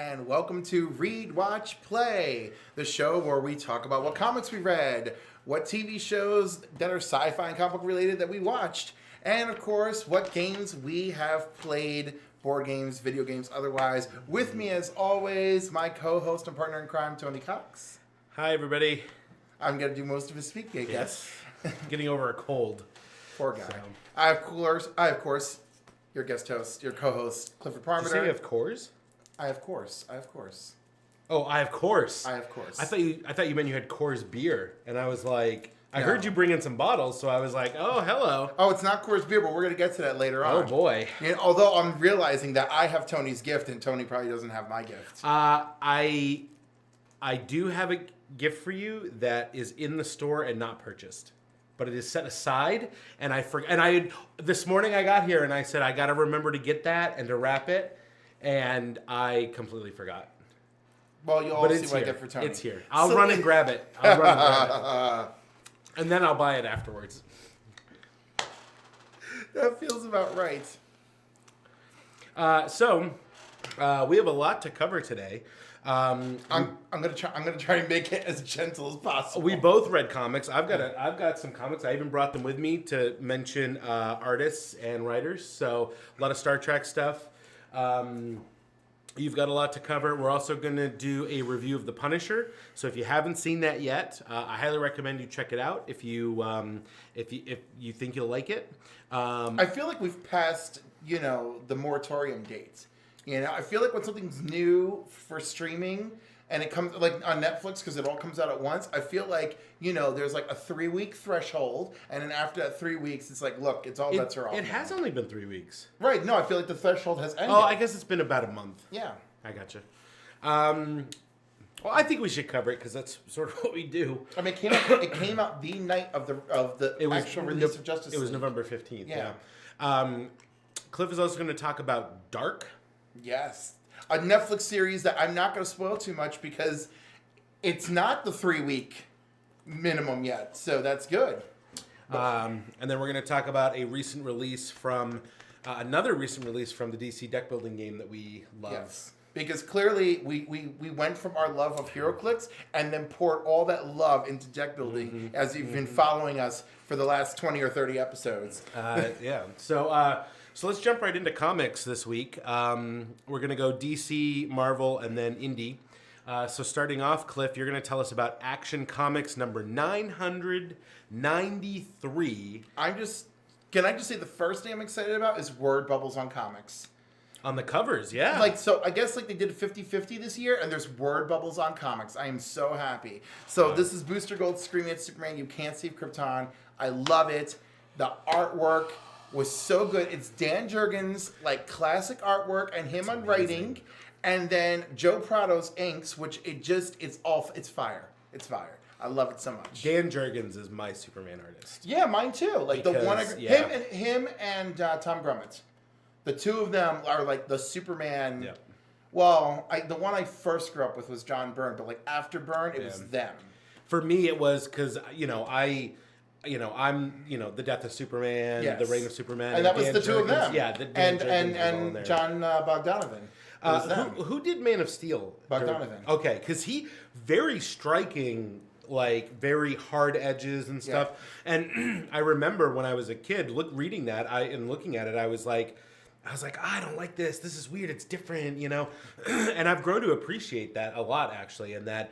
and welcome to Read, Watch, Play, the show where we talk about what comics we read, what TV shows that are sci-fi and comic book related that we watched, and of course, what games we have played, board games, video games, otherwise. With me, as always, my co-host and partner in crime, Tony Cox. Hi, everybody. I'm going to do most of his speaking, I guess. Yes. Getting over a cold. Poor guy. So. I, of course, your guest host, your co-host, Clifford Parmenter. Did you say you have cores? I have course. Oh, I have course. I have course. I thought you meant you had Coors beer, and I was like, I heard you bring in some bottles, so I was like, oh, hello. Oh, it's not Coors beer, but we're gonna get to that later on. Oh boy. You know, although I'm realizing that I have Tony's gift, and Tony probably doesn't have my gift. I do have a gift for you that is in the store and not purchased, but it is set aside, and this morning I got here and I said I got to remember to get that and to wrap it. And I completely forgot. Well, you'll all see what I get for Tony. It's here. I'll run and grab it. And then I'll buy it afterwards. That feels about right. So we have a lot to cover today. I'm gonna try and make it as gentle as possible. We both read comics. I've got some comics. I even brought them with me to mention artists and writers. So a lot of Star Trek stuff. You've got a lot to cover. We're also going to do a review of The Punisher. So if you haven't seen that yet, I highly recommend you check it out if you think you'll like it. I feel like we've passed, the moratorium dates. I feel like when something's new for streaming and it comes like on Netflix because it all comes out at once, I feel like, there's like a 3-week threshold, and then after that 3 weeks, it's like, look, it's all bets are off. It has only been 3 weeks. Right. No, I feel like the threshold has ended. Oh, I guess it's been about a month. Yeah. I gotcha. Well, I think we should cover it because that's sort of what we do. I mean, it came out the night of the actual release of Justice League. It was November 15th. Yeah. Cliff is also going to talk about Dark. Yes. A Netflix series that I'm not going to spoil too much because it's not the 3-week minimum yet. So that's good. And then we're going to talk about a recent release from another recent release from the DC deck building game that we love. Yes. Because clearly we went from our love of HeroClix and then poured all that love into deck building as you've been following us for the last 20 or 30 episodes. Yeah. So let's jump right into comics this week. We're going to go DC, Marvel, and then Indie. So starting off, Cliff, you're going to tell us about Action Comics number 993. Can I just say the first thing I'm excited about is word bubbles on comics. On the covers, yeah. I guess they did 50-50 this year, and there's word bubbles on comics. I am so happy. So this is Booster Gold screaming at Superman, "You can't save Krypton." I love it. The artwork was so good. It's Dan Jurgens, classic artwork, and him on writing, and then Joe Prado's inks, which it's fire. It's fire. I love it so much. Dan Jurgens is my Superman artist. Yeah, mine too. Him and Tom Grummett. The two of them are the Superman. Yeah. Well, the one I first grew up with was John Byrne, but after Byrne, it was them. For me, it was because I'm the Death of Superman, the Reign of Superman, and that was the two of them. Yeah, and John Bogdanovan. Who did Man of Steel? Bogdanovan. Okay, because he very striking. Very hard edges and stuff. Yeah. And I remember when I was a kid reading that and looking at it, I was like, I don't like this. This is weird. It's different, And I've grown to appreciate that a lot, actually, and that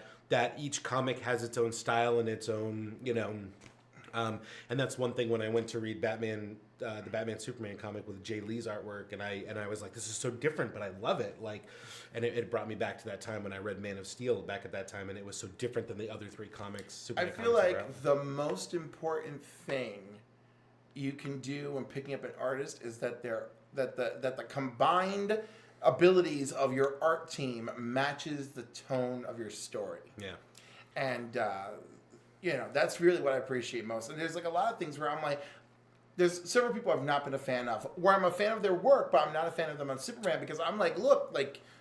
each comic has its own style and its own, and that's one thing when I went to read Batman, the Batman Superman comic with Jay Lee's artwork, and I was like, this is so different, but I love it. And it brought me back to that time when I read Man of Steel back at that time, and it was so different than the other three comics. Superman I feel like the most important thing you can do when picking up an artist is that the combined abilities of your art team matches the tone of your story. Yeah. And that's really what I appreciate most. And there's a lot of things where I'm like, there's several people I've not been a fan of, where I'm a fan of their work, but I'm not a fan of them on Superman because I'm look,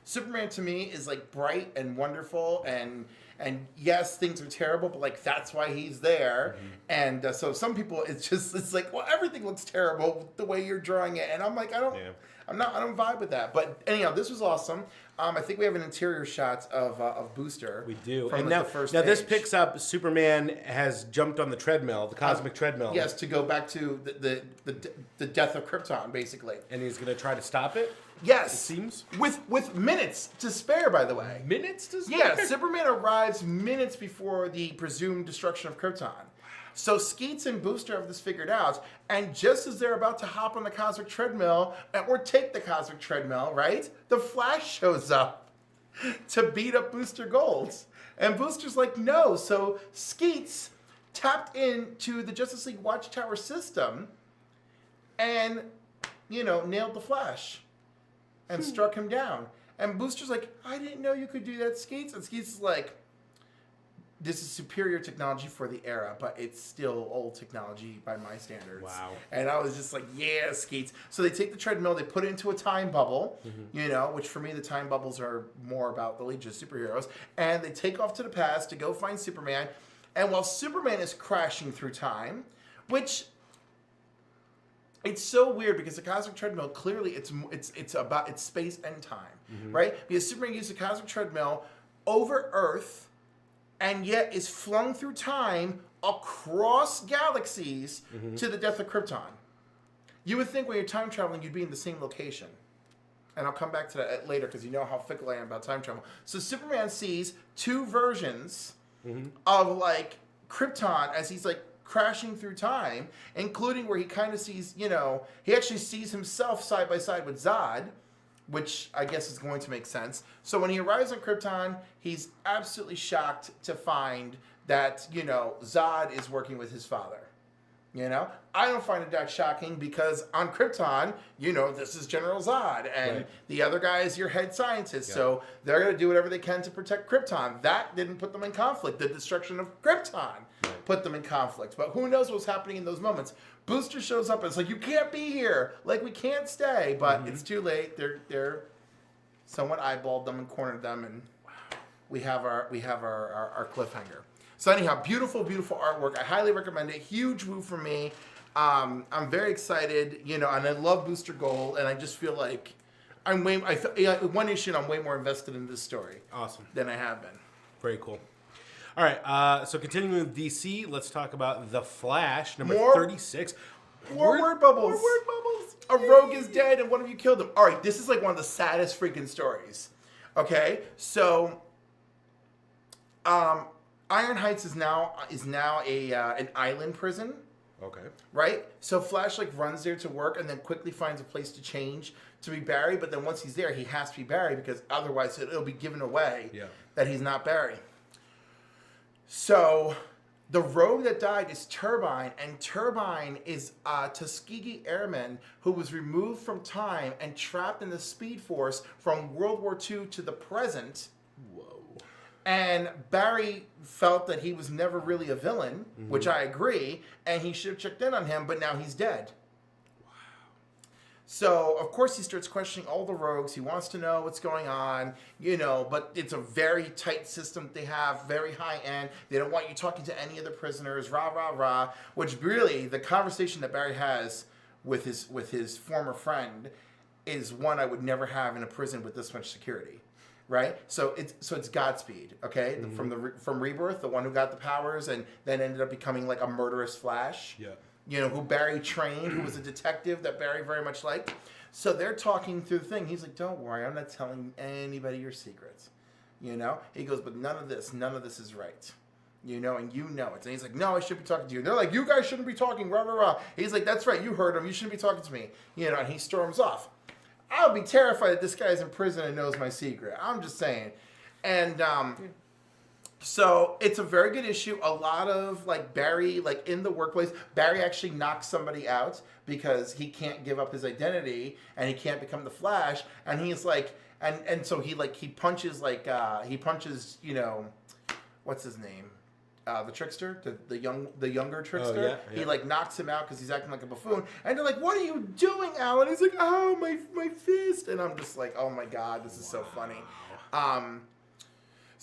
Superman to me is bright and wonderful, and and yes, things are terrible, but like that's why he's there. And so some people, it's like, well, everything looks terrible the way you're drawing it, and I'm like, I don't vibe with that. But anyhow, this was awesome. I think we have an interior shot of Booster. We do. From And like, now, the first now this page. picks up Superman has jumped on the treadmill, the cosmic treadmill. Yes, to go back to the death of Krypton, basically. And he's going to try to stop it? Yes. It seems. With minutes to spare, by the way. Minutes to spare? Yeah, Superman arrives minutes before the presumed destruction of Krypton. So Skeets and Booster have this figured out, and just as they're about to hop on the cosmic treadmill, or take the cosmic treadmill, right? The Flash shows up to beat up Booster Gold. And Booster's like, no. So Skeets tapped into the Justice League Watchtower system and, nailed the Flash and struck him down. And Booster's like, I didn't know you could do that, Skeets. And Skeets is like, this is superior technology for the era, but it's still old technology by my standards. Wow. And I was just like, yeah, Skeets. So they take the treadmill, they put it into a time bubble, which for me, the time bubbles are more about the Legion of Superheroes. And they take off to the past to go find Superman. And while Superman is crashing through time, which it's so weird because the cosmic treadmill, clearly it's space and time, right? Because Superman used the cosmic treadmill over Earth, and yet is flung through time across galaxies to the death of Krypton. You would think when you're time traveling, you'd be in the same location. And I'll come back to that later because you know how fickle I am about time travel. So Superman sees two versions of like Krypton as he's like crashing through time, including where he kind of sees, he actually sees himself side by side with Zod, which I guess is going to make sense. So when he arrives on Krypton, he's absolutely shocked to find that, Zod is working with his father. I don't find it that shocking because on Krypton, this is General Zod and the other guy is your head scientist. Yeah. So they're going to do whatever they can to protect Krypton. That didn't put them in conflict. The destruction of Krypton put them in conflict. But who knows what's happening in those moments. Booster shows up and it's like, you can't be here. Like, we can't stay. But it's too late. They're someone eyeballed them and cornered them, and we have our cliffhanger. So anyhow, beautiful, beautiful artwork. I highly recommend it. Huge woo for me. I'm very excited, and I love Booster Gold, and I just feel like one issue and I'm way more invested in this story. Awesome. Than I have been. Very cool. All right, so continuing with DC, let's talk about The Flash, number 36. More word bubbles. More word bubbles. A rogue is dead and one of you killed him. All right, this is like one of the saddest freaking stories. Okay, so Iron Heights is now an island prison. Okay. Right? So Flash runs there to work and then quickly finds a place to change to be Barry, but then once he's there, he has to be Barry because otherwise it'll be given away that he's not Barry. So the rogue that died is Turbine, and Turbine is a Tuskegee airman who was removed from time and trapped in the Speed Force from World War II to the present. Whoa. And Barry felt that he was never really a villain, which I agree, and he should have checked in on him, but now he's dead. Wow. So, of course, he starts questioning all the rogues. He wants to know what's going on, but it's a very tight system they have, very high end. They don't want you talking to any of the prisoners, rah, rah, rah, which really, the conversation that Barry has with his former friend is one I would never have in a prison with this much security. Right, so it's Godspeed, okay, from Rebirth, the one who got the powers and then ended up becoming like a murderous Flash. Yeah, who Barry trained, who was a detective that Barry very much liked. So they're talking through the thing. He's like, "Don't worry, I'm not telling anybody your secrets." He goes, "But none of this is right." And you know it. And he's like, "No, I should be talking to you." And they're like, "You guys shouldn't be talking." Rah rah rah. He's like, "That's right, you heard him. You shouldn't be talking to me." And he storms off. I would be terrified that this guy's in prison and knows my secret. I'm just saying. And so it's a very good issue. A lot of Barry, in the workplace, Barry actually knocks somebody out because he can't give up his identity and he can't become the Flash. And he's like, and so he punches what's his name? The trickster, the younger trickster. Oh, yeah. He knocks him out because he's acting like a buffoon, and they're like, "What are you doing, Alan?" He's like, "Oh, my fist," and I'm just like, "Oh my god, this is so funny."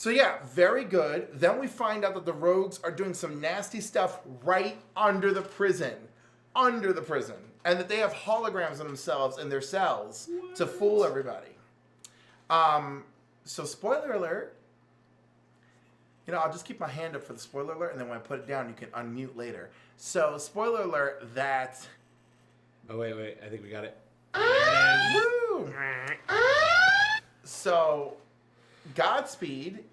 So yeah, very good. Then we find out that the Rogues are doing some nasty stuff right under the prison. Under the prison. And that they have holograms of themselves in their cells to fool everybody. So spoiler alert. You know, I'll just keep my hand up for the spoiler alert, and then when I put it down, you can unmute later. So spoiler alert that... Oh, wait. I think we got it. Woo! So Godspeed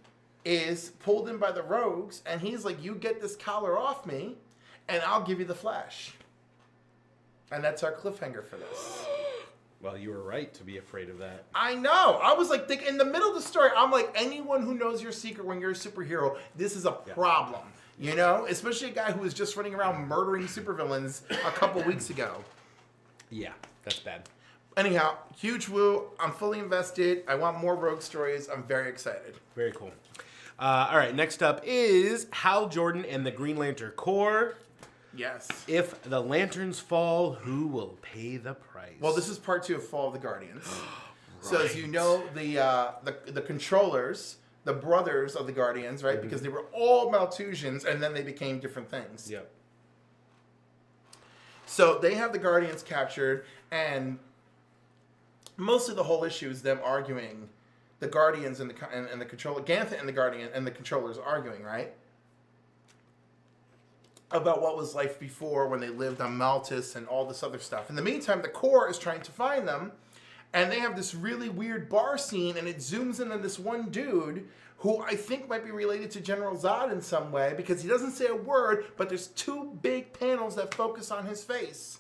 is pulled in by the Rogues, and he's like, you get this collar off me, and I'll give you the Flash. And that's our cliffhanger for this. Well, you were right to be afraid of that. I know. I was like, in the middle of the story, I'm like, anyone who knows your secret when you're a superhero, this is a problem. You know? Especially a guy who was just running around murdering supervillains a couple weeks ago. Yeah, that's bad. Anyhow, huge woo. I'm fully invested. I want more Rogue stories. I'm very excited. Very cool. All right, next up is Hal Jordan and the Green Lantern Corps. Yes. If the lanterns fall, who will pay the price? Well, this is part 2 of Fall of the Guardians. So as you know, the controllers, the brothers of the Guardians, right? Because they were all Malthusians, and then they became different things. Yep. So they have the Guardians captured, and most of the whole issue is them arguing. The Guardians and the controller, Ganthet and the Guardian and the controllers arguing, right? About what was life before when they lived on Maltus and all this other stuff. In the meantime, the Corps is trying to find them, and they have this really weird bar scene, and it zooms in on this one dude who I think might be related to General Zod in some way, because he doesn't say a word, but there's 2 big panels that focus on his face.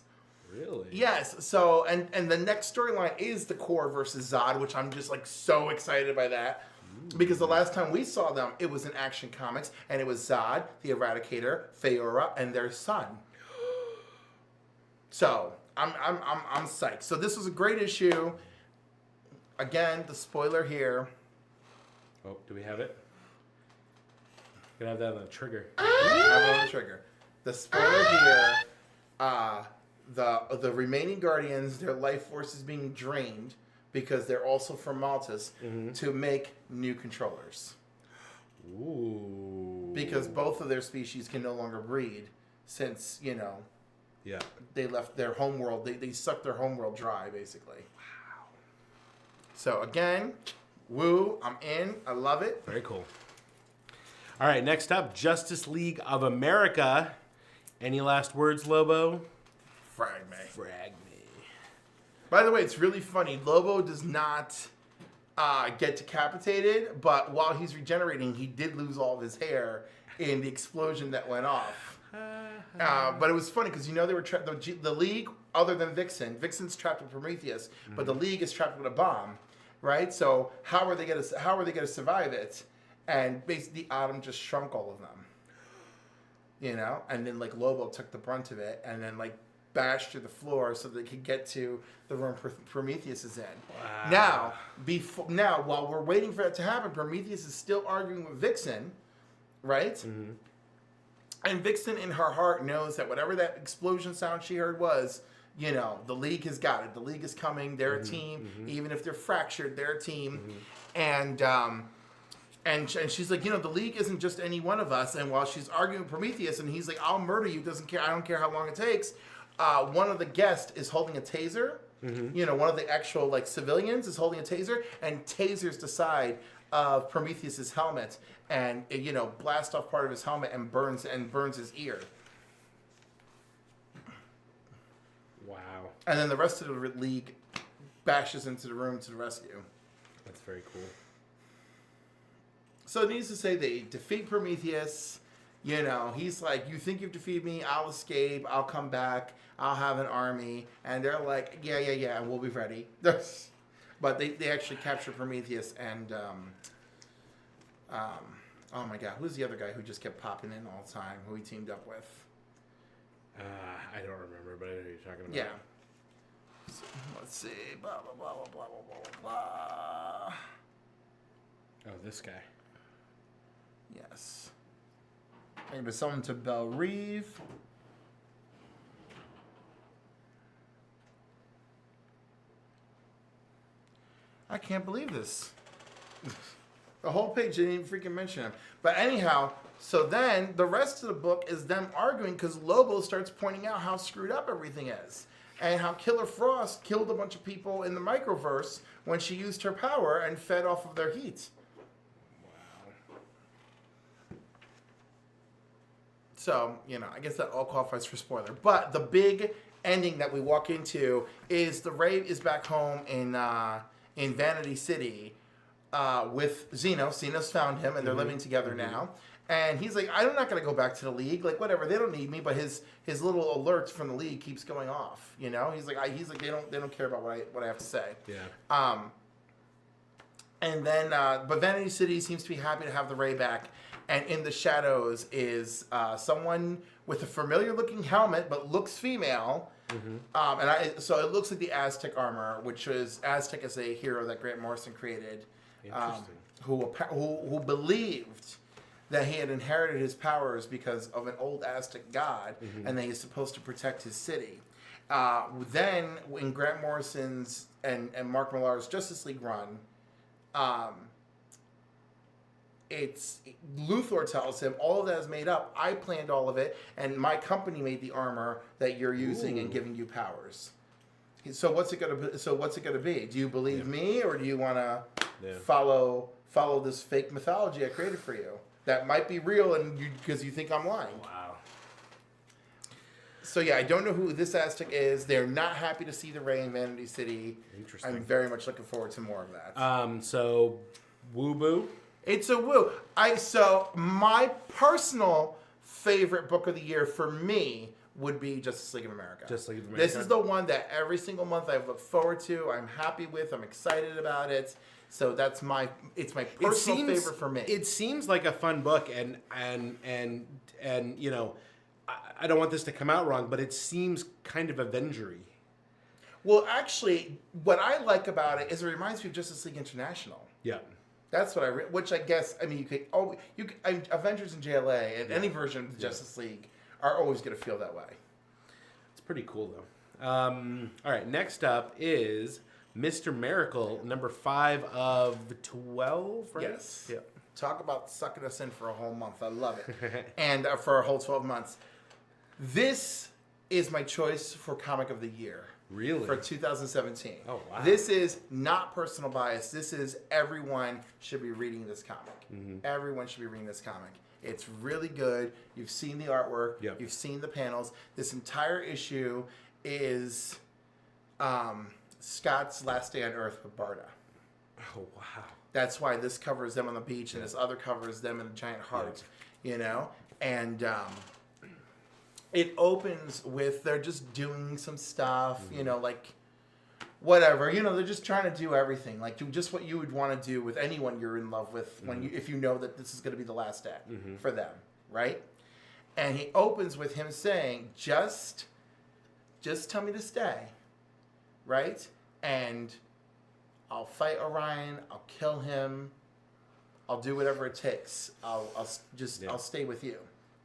Really? Yes. So, and the next storyline is the Corps versus Zod, which I'm just like so excited by that. Because the last time we saw them, it was in Action Comics, and it was Zod, the Eradicator, Feora, and their son. So I'm psyched. So this was a great issue. Again, the spoiler here. Oh, do we have it? Gonna have that on the trigger. I have it on the trigger. The spoiler here. The remaining Guardians, their life force is being drained, because they're also from Maltus, to make new controllers. Ooh. Because both of their species can no longer breed since, you know, they left their homeworld. They sucked their homeworld dry, basically. Wow. So, again, woo, I'm in. I love it. Very cool. All right, next up, Justice League of America. Any last words, Lobo? Frag me. Frag me. By the way, it's really funny. Lobo does not get decapitated, but while he's regenerating, he did lose all of his hair in the explosion that went off. But it was funny because, you know, they were the League, other than Vixen. Vixen's trapped with Prometheus, but the League is trapped with a bomb, right? So how are they gonna survive it? And basically, the Atom just shrunk all of them. You know, and then like Lobo took the brunt of it, and then like bashed through the floor so they could get to the room Prometheus is in. Wow. Now, while we're waiting for that to happen, Prometheus is still arguing with Vixen, right? And Vixen, in her heart, knows that whatever that explosion sound she heard was, you know, the League has got it. The League is coming. They're a team. Even if they're fractured, they're a team. And she's like, you know, the League isn't just any one of us. And while she's arguing with Prometheus, and he's like, I'll murder you. Doesn't care. I don't care how long it takes. One of the guests is holding a taser. You know, one of the actual like civilians is holding a taser, and tasers the side of Prometheus's helmet, and you know, blast off part of his helmet and burns his ear. Wow. And then the rest of the League bashes into the room to the rescue. That's very cool. So it needs to say they defeat Prometheus. You know, he's like, you think you've defeated me? I'll escape. I'll come back. I'll have an army. And they're like, yeah, we'll be ready. But they actually capture Prometheus and, oh my God, who's the other guy who just kept popping in all the time, who he teamed up with? I don't remember, but I know who you're talking about. Yeah. So, let's see. Blah, blah, blah, blah, blah, blah, blah. Oh, this guy. Yes. I'm going to summon to Belle Reeve. I can't believe this. The whole page didn't even freaking mention him. But anyhow, so then the rest of the book is them arguing because Lobo starts pointing out how screwed up everything is. And how Killer Frost killed a bunch of people in the microverse when she used her power and fed off of their heat. So, I guess that all qualifies for spoiler. But the big ending that we walk into is the Ray is back home in Vanity City with Xeno. Xeno's found him, and they're living together now. And he's like, I'm not going to go back to the League. Like, whatever, they don't need me. But his little alerts from the League keeps going off. He's like they don't care about what I have to say. Yeah. And then, but Vanity City seems to be happy to have the Ray back. And in the shadows is someone with a familiar-looking helmet, but looks female. So it looks like the Aztec armor, which was Aztec is a hero that Grant Morrison created, who believed that he had inherited his powers because of an old Aztec god, and that he's supposed to protect his city. Then, in Grant Morrison's and Mark Millar's Justice League run, it's Luthor tells him all of that is made up. I planned all of it, and my company made the armor that you're using and giving you powers. So what's it gonna be? Do you believe me, or do you want to follow this fake mythology I created for you that might be real, and because you think I'm lying? Wow. So yeah, I don't know who this Aztec is. They're not happy to see the Ray in Vanity City. Interesting. I'm very much looking forward to more of that. So, Woo Boo. It's a woo. So my personal favorite book of the year for me would be Justice League of America. Justice League of America. This is the one that every single month I look forward to. I'm happy with. I'm excited about it. So it's my personal favorite for me. It seems like a fun book, and I don't want this to come out wrong, but it seems kind of Avengery. Well, actually, what I like about it is it reminds me of Justice League International. Yeah. That's what which I guess, Avengers and JLA and any version of the Justice League are always going to feel that way. It's pretty cool, though. All right, next up is Mr. Miracle, number 5 of 12, right? Yes. Yeah. Talk about sucking us in for a whole month. I love it. And for a whole 12 months. This is my choice for Comic of the Year. Really? For 2017. Oh, wow. This is not personal bias. This is everyone should be reading this comic. Everyone should be reading this comic. It's really good. You've seen the artwork. Yep. You've seen the panels. This entire issue is Scott's last day on Earth with Barda. Oh, wow. That's why this covers them on the beach and this other covers them in a giant heart, And it opens with they're just doing some stuff, like whatever. They're just trying to do everything, like do just what you would want to do with anyone you're in love with if you know that this is going to be the last day for them, right? And he opens with him saying, just tell me to stay, right? And I'll fight Orion. I'll kill him. I'll do whatever it takes. I'll stay with you,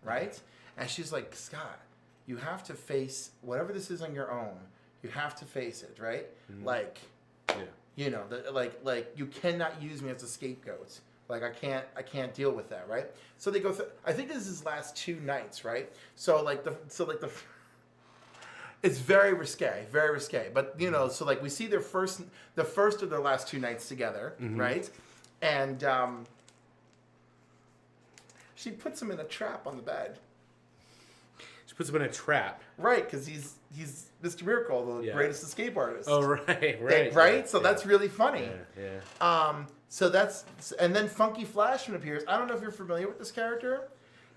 right? And she's like, Scott, you have to face whatever this is on your own. You have to face it, right? Like, like you cannot use me as a scapegoat. Like I can't deal with that, right? So they go through. I think this is his last 2 nights, right? It's very risque. But so like we see the first of their last 2 nights together, right? And she puts him in a trap on the bed. She puts him in a trap. Right, because he's Mr. Miracle, the greatest escape artist. Oh, right. Right? So that's really funny. Yeah. So that's... And then Funky Flashman appears. I don't know if you're familiar with this character,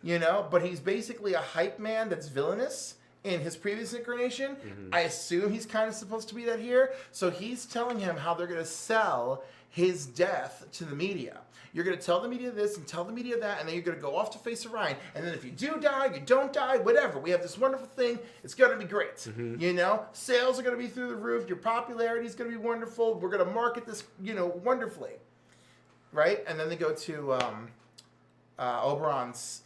but he's basically a hype man that's villainous in his previous incarnation. I assume he's kind of supposed to be that here. So he's telling him how they're going to sell his death to the media. You're going to tell the media this and tell the media that, and then you're going to go off to face Orion. And then if you do die, you don't die, whatever. We have this wonderful thing. It's going to be great. Sales are going to be through the roof. Your popularity is going to be wonderful. We're going to market this, wonderfully. Right? And then they go to Oberon's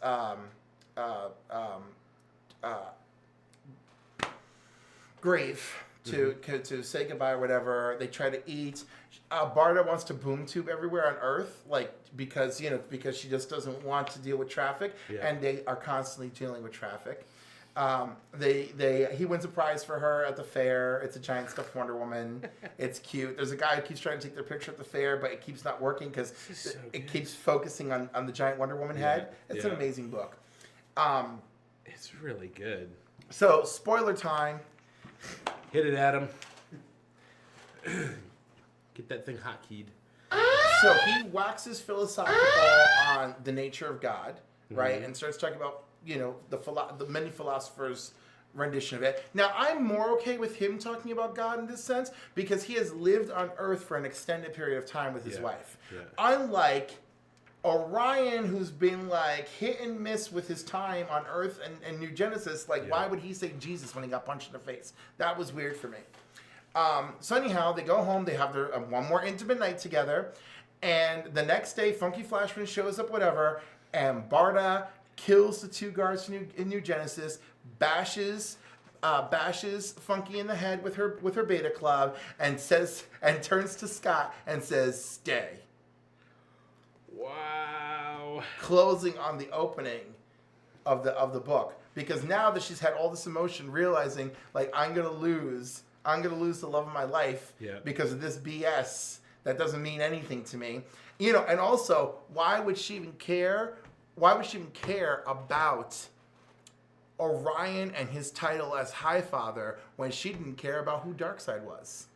grave to say goodbye or whatever. They try to eat. Barda wants to boom tube everywhere on Earth, like because she just doesn't want to deal with traffic, and they are constantly dealing with traffic. He wins a prize for her at the fair. It's a giant stuffed Wonder Woman. It's cute. There's a guy who keeps trying to take their picture at the fair, but it keeps not working because it keeps focusing on the giant Wonder Woman head. It's an amazing book. It's really good. So, spoiler time. Hit it, Adam. Get that thing hotkeyed. So he waxes philosophical on the nature of God, right, and starts talking about the many philosophers' rendition of it. Now, I'm more okay with him talking about God in this sense because he has lived on Earth for an extended period of time with his wife. Yeah. Unlike Orion, who's been like hit and miss with his time on Earth and New Genesis, why would he say Jesus when he got punched in the face? That was weird for me. So anyhow, they go home, they have their one more intimate night together, and the next day, Funky Flashman shows up, whatever, and Barda kills the two guards in New Genesis, bashes Funky in the head with her Beta Club, and turns to Scott and says, "Stay." Wow. Closing on the opening of the book, because now that she's had all this emotion, realizing I'm gonna lose the love of my life because of this BS that doesn't mean anything to me, and also why would she even care? Why would she even care about Orion and his title as High Father when she didn't care about who Darkseid was?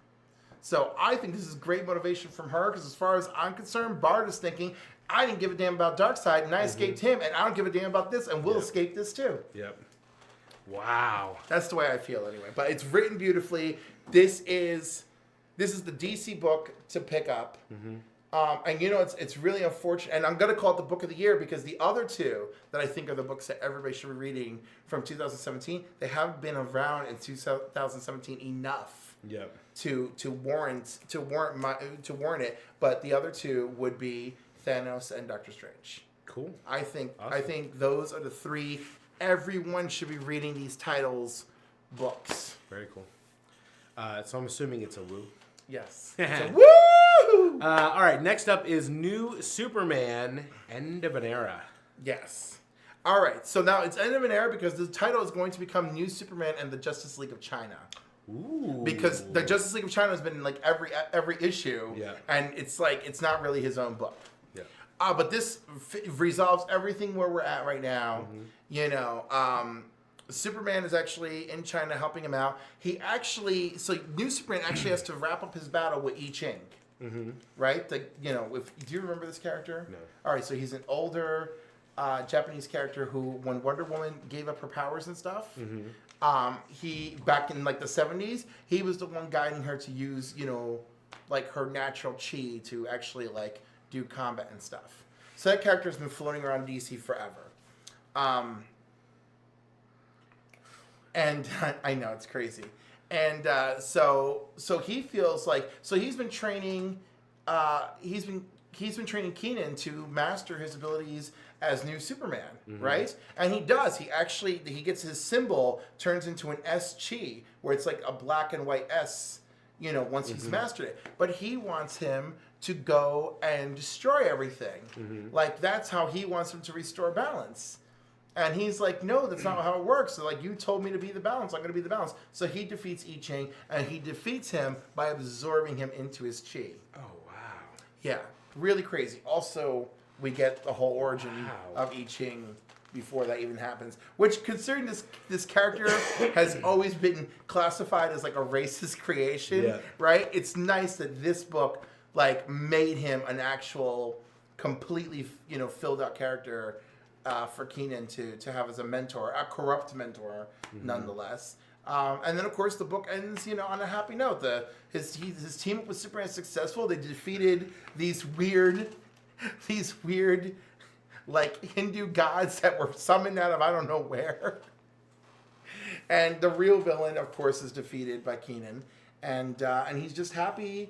So I think this is great motivation from her, because as far as I'm concerned, Bard is thinking, I didn't give a damn about Darkseid and I escaped him, and I don't give a damn about this, and we'll escape this too. Yep. Wow. That's the way I feel anyway. But it's written beautifully. This is the DC book to pick up. And it's really unfortunate. And I'm going to call it the book of the year because the other two that I think are the books that everybody should be reading from 2017, they haven't been around in 2017 enough to warrant it. But the other two would be Thanos and Doctor Strange. Cool. I think those are the three. Everyone should be reading these titles books. Very cool. So I'm assuming it's a woo. Yes. Woo! All right. Next up is New Superman, End of an Era. Yes. All right. So now it's End of an Era because the title is going to become New Superman and the Justice League of China. Ooh. Because the Justice League of China has been in every issue, and it's not really his own book. Yeah. But this resolves everything where we're at right now. Superman is actually in China helping him out. New Superman actually has to wrap up his battle with I Ching. Right? Do you remember this character? No. All right, so he's an older Japanese character who, when Wonder Woman gave up her powers and stuff, he, back in the 70s, he was the one guiding her to use, her natural chi to actually do combat and stuff. So that character has been floating around DC forever. And I know it's crazy. And so he feels he's been training he's been training Keenan to master his abilities as New Superman, right? And he does. He gets his symbol turns into an S chi, where it's like a black and white S, once he's mastered it. But he wants him to go and destroy everything. That's how he wants him to restore balance. And he's like, no, that's not how it works. So, you told me to be the balance. I'm going to be the balance. So he defeats I Ching, and he defeats him by absorbing him into his chi. Oh, wow. Yeah, really crazy. Also, we get the whole origin of I Ching before that even happens. Which, considering this character has always been classified as a racist creation, right? It's nice that this book, made him an actual, completely, filled out character. For Keenan to have as a mentor, a corrupt mentor, nonetheless. And then, of course, the book ends, on a happy note. His team up with Superman is successful. They defeated these weird, Hindu gods that were summoned out of I don't know where. And the real villain, of course, is defeated by Keenan, and he's just happy.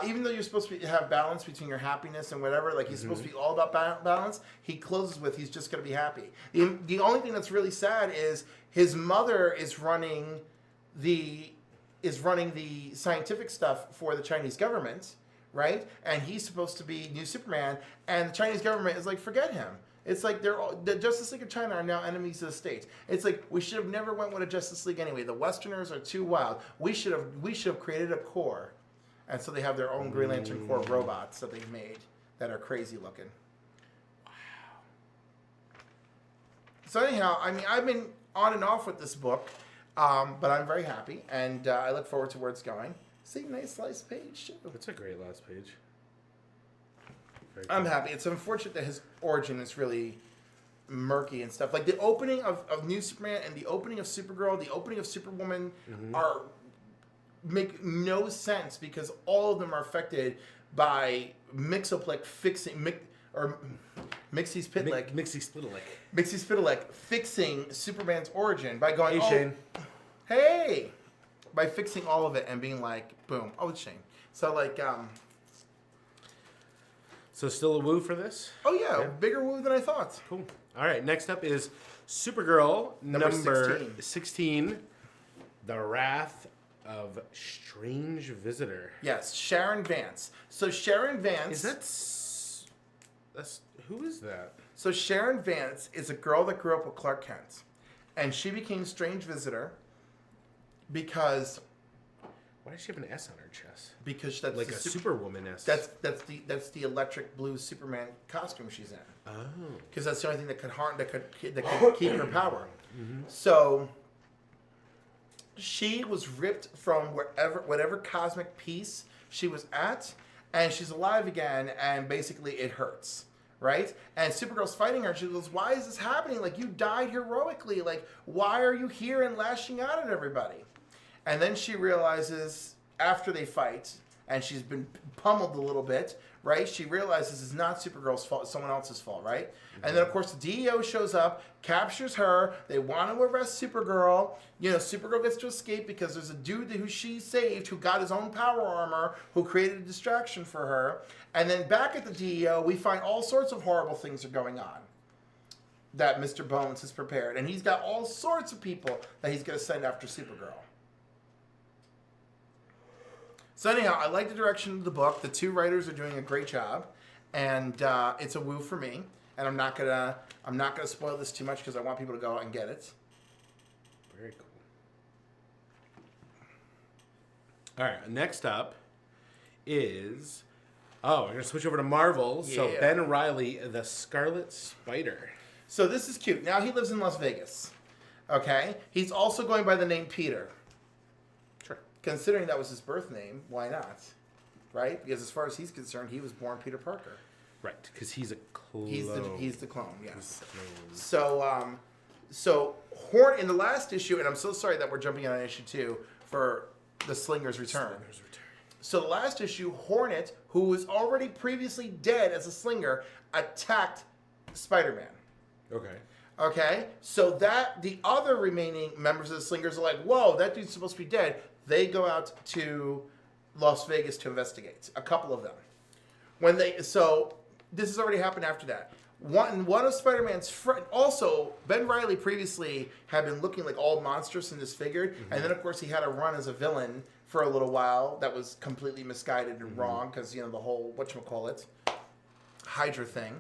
Even though you're supposed to have balance between your happiness and whatever, he's supposed to be all about balance, he closes with he's just going to be happy. The only thing that's really sad is his mother is running the is running the scientific stuff for the Chinese government, right? And he's supposed to be new Superman, and the Chinese government is like, forget him. It's like the Justice League of China are now enemies of the state. It's like we should have never went with a Justice League anyway. The Westerners are too wild. We should have created a Corps, and so they have their own Green Lantern Corps robots that they've made that are crazy looking. Wow. So anyhow, I mean, I've been on and off with this book, but I'm very happy, and I look forward to where it's going. See, nice slice page too. That's a great last page. I'm happy. It's unfortunate that his origin is really murky and stuff. Like the opening of New Superman and the opening of Supergirl, the opening of Superwoman make no sense because all of them are affected by Mixoplex Mixie Spittlek fixing Superman's origin by going, hey, Shane. Hey! By fixing all of it and being like, boom, oh, it's Shane. So like, So still a woo for this? Oh yeah, bigger woo than I thought. Cool. All right, next up is Supergirl number 16, The Wrath of Strange Visitor. Yes, Sharon Vance. So Sharon Vance... Who is that? So Sharon Vance is a girl that grew up with Clark Kent. And she became Strange Visitor because... Why does she have an S on her chest? Because that's like a Superwoman S. That's the electric blue Superman costume she's in. Oh. Because that's the only thing that could keep her power. Mm-hmm. So she was ripped from whatever cosmic piece she was at, and she's alive again, and basically it hurts. Right? And Supergirl's fighting her. She goes, why is this happening? Like, you died heroically. Like, why are you here and lashing out at everybody? And then she realizes, after they fight, and she's been pummeled a little bit, right? She realizes it's not Supergirl's fault, it's someone else's fault, right? Mm-hmm. And then, of course, the DEO shows up, captures her. They want to arrest Supergirl. You know, Supergirl gets to escape because there's a dude who she saved who got his own power armor, who created a distraction for her. And then back at the DEO, we find all sorts of horrible things are going on that Mr. Bones has prepared. And he's got all sorts of people that he's going to send after Supergirl. So anyhow, I like the direction of the book. The two writers are doing a great job, and it's a woo for me. And I'm not gonna spoil this too much because I want people to go out and get it. Very cool. All right, next up is we're gonna switch over to Marvel. Yeah. So Ben Reilly, the Scarlet Spider. So this is cute. Now he lives in Las Vegas. Okay, he's also going by the name Peter. Considering that was his birth name, why not? Right? Because as far as he's concerned, he was born Peter Parker. Right, because he's a clone. He's the clone, yes. So, Hornet, in the last issue, and I'm so sorry that we're jumping on issue 2 for the Slinger's Return. So the last issue, Hornet, who was already previously dead as a Slinger, attacked Spider-Man. Okay? So that, the other remaining members of the Slingers are like, whoa, that dude's supposed to be dead. They go out to Las Vegas to investigate. A couple of them. So this has already happened after that. One of Spider-Man's friends, also, Ben Reilly previously had been looking like all monstrous and disfigured. Mm-hmm. And then, of course, he had a run as a villain for a little while that was completely misguided and wrong because, you know, the whole, whatchamacallit, Hydra thing.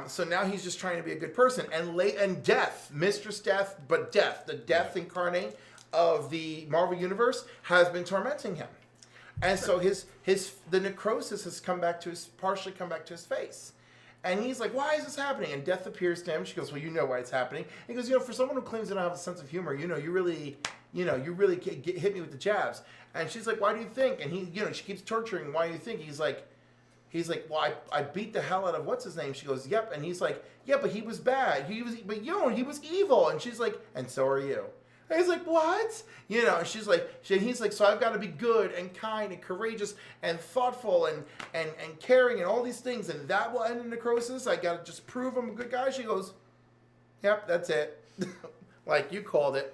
So now he's just trying to be a good person. And Death, Mistress Death, but Death, the Death incarnate of the Marvel Universe, has been tormenting him. And so the necrosis has partially come back to his face. And he's like, why is this happening? And Death appears to him. She goes, well, you know why it's happening. He goes, for someone who claims they don't have a sense of humor, you really hit me with the jabs. And she's like, why do you think? And she keeps torturing, why do you think? He's like, well, I beat the hell out of what's his name. She goes, yep. And he's like, yeah, but he was bad. He was evil. And she's like, and so are you. And he's like, what? And he's like, so I've got to be good and kind and courageous and thoughtful and caring and all these things, and that will end in necrosis. I got to just prove I'm a good guy. She goes, yep, that's it. Like, you called it.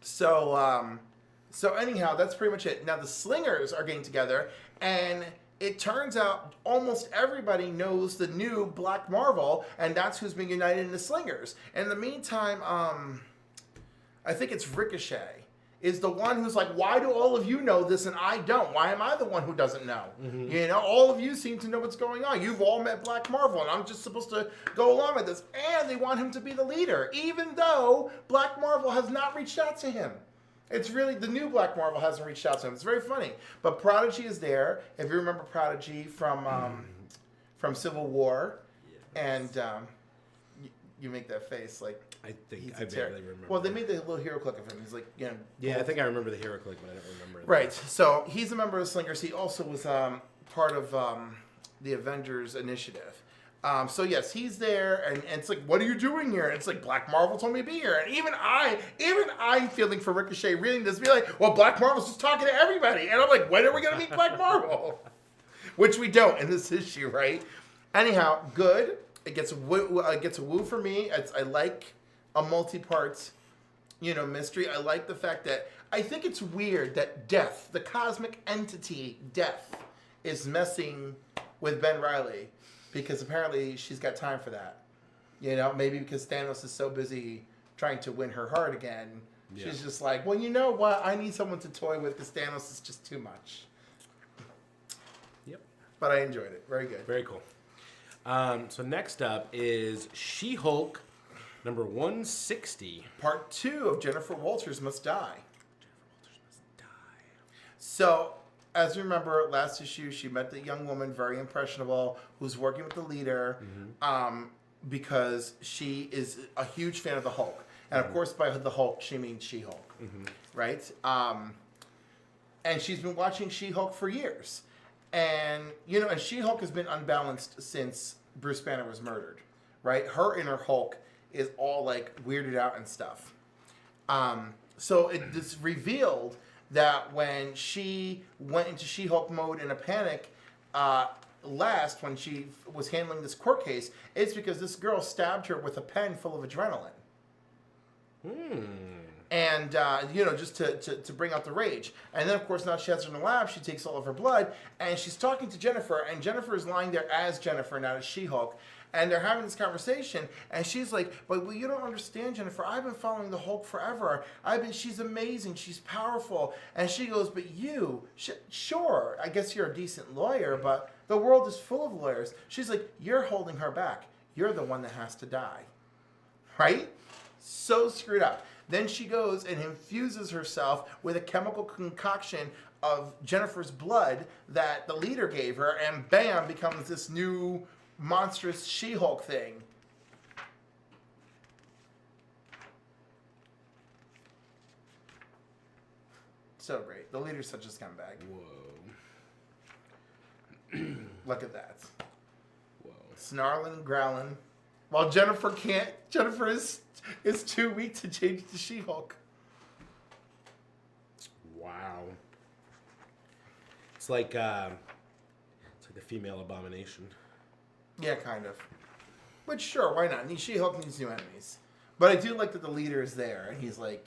So anyhow, that's pretty much it. Now the Slingers are getting together, and it turns out almost everybody knows the new Black Marvel, and that's who's being united in the Slingers. And in the meantime, I think it's Ricochet is the one who's like, why do all of you know this and I don't? Why am I the one who doesn't know? Mm-hmm. You know, all of you seem to know what's going on. You've all met Black Marvel, and I'm just supposed to go along with this. And they want him to be the leader, even though Black Marvel has not reached out to him. It's really, the new Black Marvel hasn't reached out to him. It's very funny. But Prodigy is there. If you remember Prodigy from Civil War, and you make that face like, I think I barely remember. Well, they made the little hero clip of him. He's like, you know. Yeah, I think I remember the hero clip, but I don't remember. Right. So he's a member of Slingers. He also was part of the Avengers Initiative. So yes, he's there, and it's like, what are you doing here? And it's like, Black Marvel told me to be here, and even I'm feeling for Ricochet reading this, be like, well, Black Marvel's just talking to everybody, and I'm like, when are we gonna meet Black Marvel? Which we don't in this issue, right? Anyhow, good. It gets a woo for me. I like a multi-part, mystery. I like the fact that I think it's weird that Death, the cosmic entity Death, is messing with Ben Reilly because apparently she's got time for that. Maybe because Thanos is so busy trying to win her heart again. Yeah. She's just like, well, you know what? I need someone to toy with because Thanos is just too much. Yep. But I enjoyed it. Very good. Very cool. So next up is She-Hulk, number 160. Part 2 of Jennifer Walters Must Die. So, as you remember, last issue, she met the young woman, very impressionable, who's working with the leader because she is a huge fan of the Hulk. And, of course, by the Hulk, she means She-Hulk, right? And she's been watching She-Hulk for years. And, and She-Hulk has been unbalanced since Bruce Banner was murdered, right? Her inner Hulk is all, like, weirded out and stuff. So it's revealed that when she went into She-Hulk mode in a panic last, when she was handling this court case, it's because this girl stabbed her with a pen full of adrenaline. And, just to bring out the rage. And then, of course, now she has her in the lab. She takes all of her blood, and she's talking to Jennifer, and Jennifer is lying there as Jennifer, not as She-Hulk. And they're having this conversation, and she's like, well, you don't understand, Jennifer. I've been following the Hulk forever. She's amazing. She's powerful. And she goes, but you, sure, I guess you're a decent lawyer, but the world is full of lawyers. She's like, you're holding her back. You're the one that has to die. Right? So screwed up. Then she goes and infuses herself with a chemical concoction of Jennifer's blood that the leader gave her, and bam, becomes this new monstrous She-Hulk thing. So great. The leader's such a scumbag. Whoa. Look at that. Whoa. Snarling and growling. While Jennifer can't. Jennifer is too weak to change to She-Hulk. Wow. It's like the female abomination. Yeah, kind of. But sure, why not? She-Hulk needs new enemies. But I do like that the leader is there, and he's like,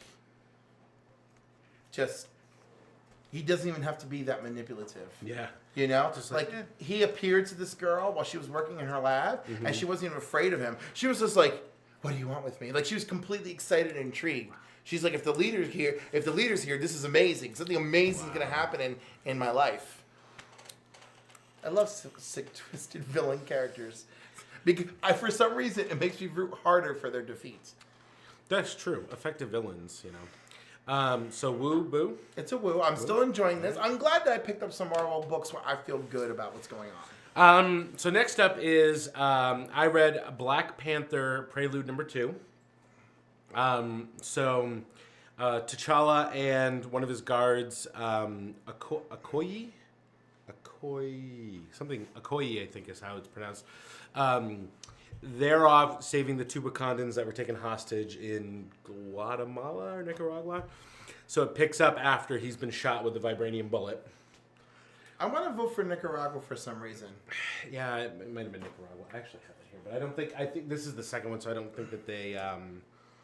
he doesn't even have to be that manipulative. Yeah. Just like he appeared to this girl while she was working in her lab, and she wasn't even afraid of him. She was just like, what do you want with me? Like, she was completely excited and intrigued. She's like, if the leader's here, this is amazing. Something amazing is going to happen in my life. I love sick, twisted villain characters. Because for some reason, it makes me root harder for their defeats. That's true. Effective villains, So woo, boo? It's a woo. I'm still enjoying this. I'm glad that I picked up some Marvel books where I feel good about what's going on. So next up is, I read Black Panther Prelude number 2. T'Challa and one of his guards, Okoye, I think is how it's pronounced. They're off saving the two Wakandans that were taken hostage in Guatemala or Nicaragua. So it picks up after he's been shot with a vibranium bullet. I want to vote for Nicaragua for some reason. Yeah, it might have been Nicaragua. I actually have it here, but I think this is the second one, so I don't think that they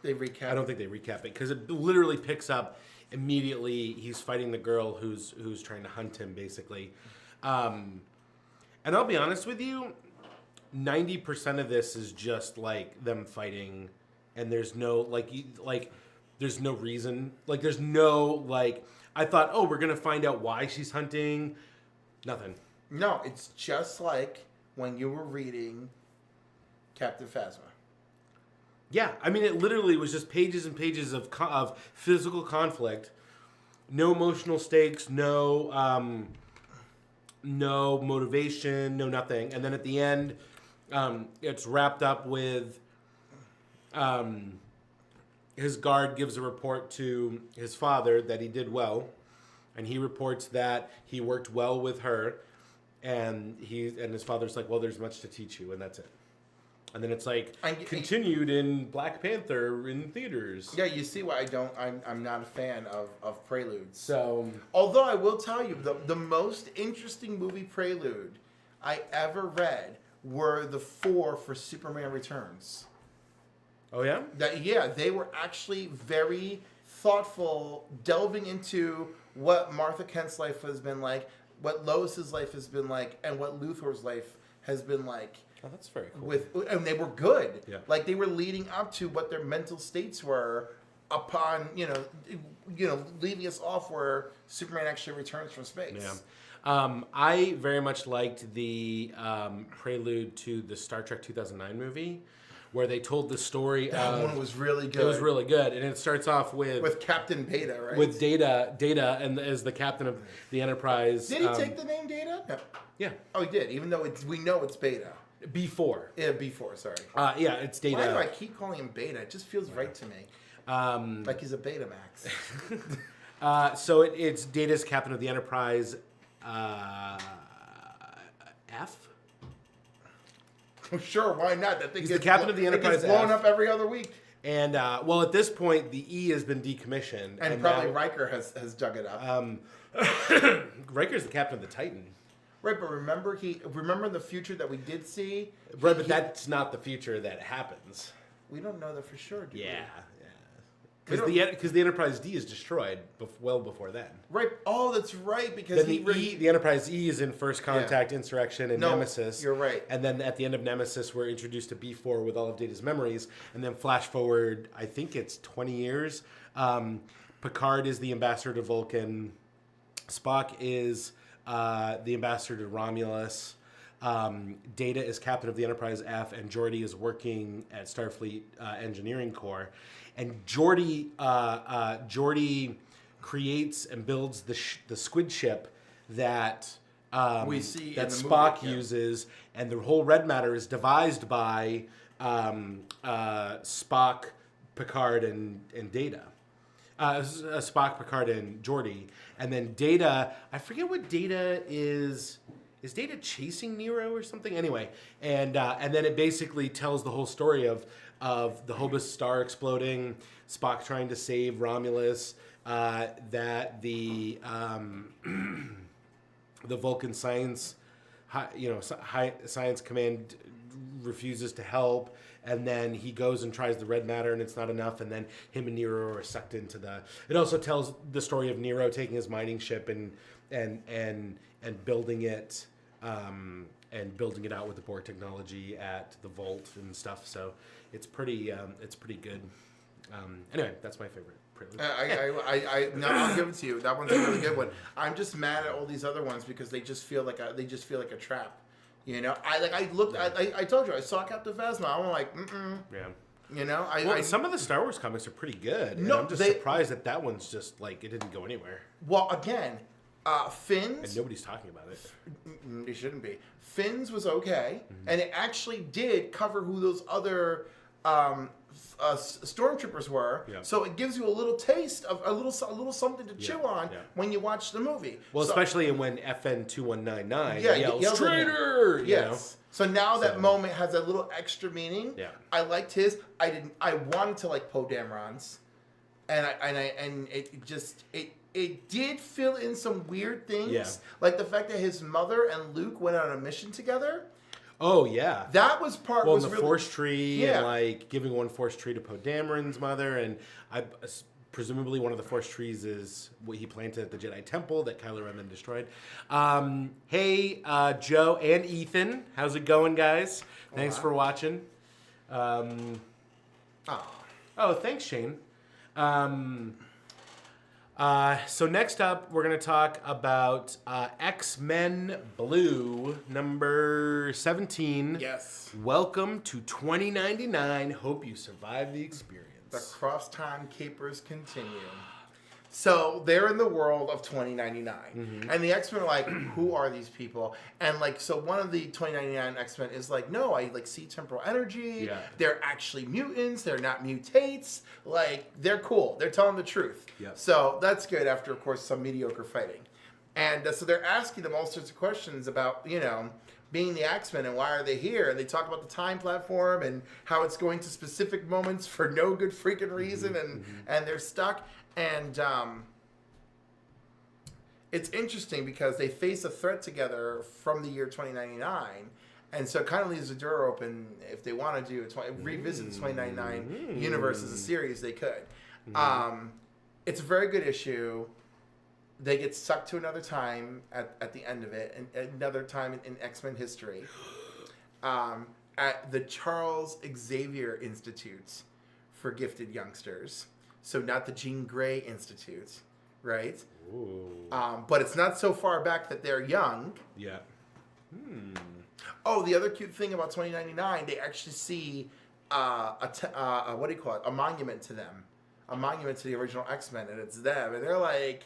recap. I don't think they recap it because it literally picks up immediately. He's fighting the girl who's trying to hunt him, basically. And I'll be honest with you, 90% of this is just like them fighting, and there's no there's no reason. Like, there's no, like, I thought, oh, we're going to find out why she's hunting. Nothing. No, it's just like when you were reading Captain Phasma. Yeah, I mean, it literally was just pages and pages of physical conflict. No emotional stakes, no motivation, no nothing. And then at the end, it's wrapped up with his guard gives a report to his father that he did well, and he reports that he worked well with her, and his father's like, well, there's much to teach you, and that's it. And then it's like continued in Black Panther in theaters. Yeah, you see why I'm not a fan of Preludes. So, although I will tell you, the most interesting movie Prelude I ever read were the 4 for Superman Returns. Oh yeah? They were actually very thoughtful, delving into what Martha Kent's life has been like, what Lois's life has been like, and what Luthor's life has been like. Oh, that's very cool. And they were good. Yeah. Like they were leading up to what their mental states were upon, leaving us off where Superman actually returns from space. Yeah. I very much liked the prelude to the Star Trek 2009 movie, where they told the story. That one was really good. It was really good, and it starts off with Captain Beta, right? With Data, and as the captain of the Enterprise. Did he take the name Data? No. Yeah. Oh, he did. Even though we know it's Beta. B4. Yeah, B4. Sorry. Yeah, it's Data. Why do I keep calling him Beta? It just feels right to me. Like he's a Betamax. So it's Data's captain of the Enterprise. F. Sure, why not? That thing He's the captain of the Enterprise. It gets blown up every other week. And well, at this point, the E has been decommissioned, and probably now, Riker has dug it up. Riker's the captain of the Titan. Right, but remember in the future that we did see. Right, but that's not the future that happens. We don't know that for sure, do we? Yeah. Because the Enterprise D is destroyed well before then. Right. Oh, that's right. Because then the Enterprise E is in First Contact, Insurrection, and Nemesis. You're right. And then at the end of Nemesis, we're introduced to B4 with all of Data's memories. And then flash forward, I think it's 20 years. Picard is the ambassador to Vulcan. Spock is the ambassador to Romulus. Data is captain of the Enterprise F, and Geordi is working at Starfleet Engineering Corps. And Geordi creates and builds the squid ship that we see that in the Spock movie, uses, and the whole red matter is devised by Spock, Picard, and Data. Spock, Picard, and Geordi, and then Data. I forget what Data is. Is Data chasing Nero or something? Anyway, and then it basically tells the whole story of the Hobus star exploding, Spock trying to save Romulus, that the Vulcan science command refuses to help, and then he goes and tries the red matter, and it's not enough, and then him and Nero are sucked into the. It also tells the story of Nero taking his mining ship and building it. And building it out with the Borg technology at the Vault and stuff, so it's pretty good. Anyway, that's my favorite Prelude. I'll give it to you. That one's a really good one. I'm just mad at all these other ones because they just feel like a trap. You know, I told you I saw Captain Phasma. I'm like, Yeah. Some of the Star Wars comics are pretty good. No, I'm just surprised that one's just like it didn't go anywhere. Well, again. Finn's... And nobody's talking about it. It shouldn't be. Finn's was okay, and it actually did cover who those other stormtroopers were. Yeah. So it gives you a little taste of a little something to chew on when you watch the movie. Well, especially when FN 2199 yells "Traitor!" Yes. So now that moment has a little extra meaning. Yeah. I liked his. I wanted to like Poe Dameron's, and it did fill in some weird things, like the fact that his mother and Luke went on a mission together. Oh yeah, that was part. Well, was the really, Force tree, and like giving one Force tree to Poe Dameron's mother, and presumably one of the Force trees is what he planted at the Jedi Temple that Kylo Ren then destroyed. Hey, Joe and Ethan, how's it going, guys? Thanks for watching. Oh, thanks, Shane. So next up, we're going to talk about XMen Blue, number 17. Yes. Welcome to 2099. Hope you survive the experience. The cross-time capers continue. So they're in the world of 2099, and the X-Men are like, who are these people? And like, so one of the 2099 X-Men is like, no, I like see temporal energy. Yeah. They're actually mutants. They're not mutates. Like, they're cool. They're telling the truth. Yep. So that's good after, of course, some mediocre fighting. And so they're asking them all sorts of questions about, you know, being the X-Men and why are they here? And they talk about the time platform and how it's going to specific moments for no good freaking reason, and they're stuck. And it's interesting because they face a threat together from the year 2099. And so it kind of leaves the door open if they want to do revisit the 2099 universe as a series, they could. It's a very good issue. They get sucked to another time at the end of it, and another time in X-Men history, at the Charles Xavier Institute for Gifted Youngsters. So not the Jean Grey Institute, right? But it's not so far back that they're young. Yeah. Oh, the other cute thing about 2099, they actually see what do you call it? A monument to them, a monument to the original X-Men, and it's them, and they're like,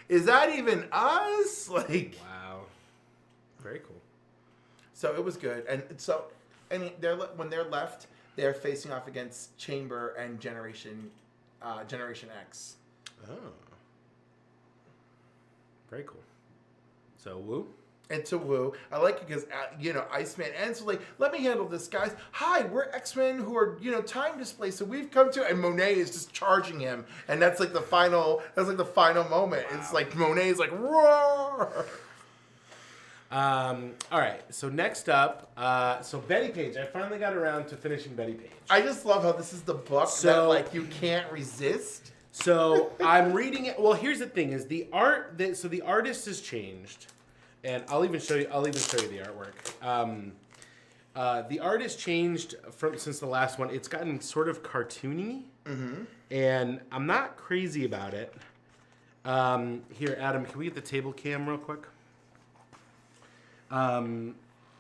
is that even us? Like, wow, very cool. So it was good, and so, and when they're left, they're facing off against Chamber and Generation X. Oh, very cool. So Woo. And to Woo, I like it because Iceman and so like, let me handle this, guys. Hi, we're X-Men who are time displaced, so we've come to, and Monet is just charging him, and that's like the final moment. Wow. It's like Monet's like roar. All right. So next up, so Bettie Page. I finally got around to finishing Bettie Page. I just love how this is the book that like you can't resist. So I'm reading it. Well, here's the thing: is the art that so the artist has changed. And I'll even show you the artwork. The art has changed since the last one. It's gotten sort of cartoony, and I'm not crazy about it. Here, Adam, can we get the table cam real quick?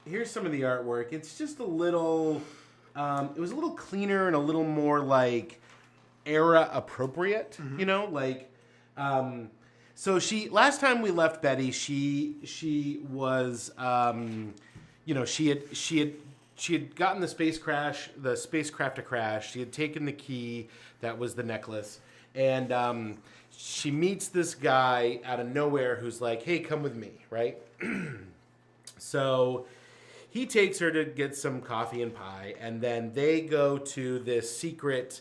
Here's some of the artwork. It's just a little. It was a little cleaner and a little more like era appropriate. So last time we left Betty, she was, she had gotten the spacecraft to crash. She had taken the key that was the necklace, and she meets this guy out of nowhere who's like, "Hey, come with me," right? So he takes her to get some coffee and pie, and then they go to this secret,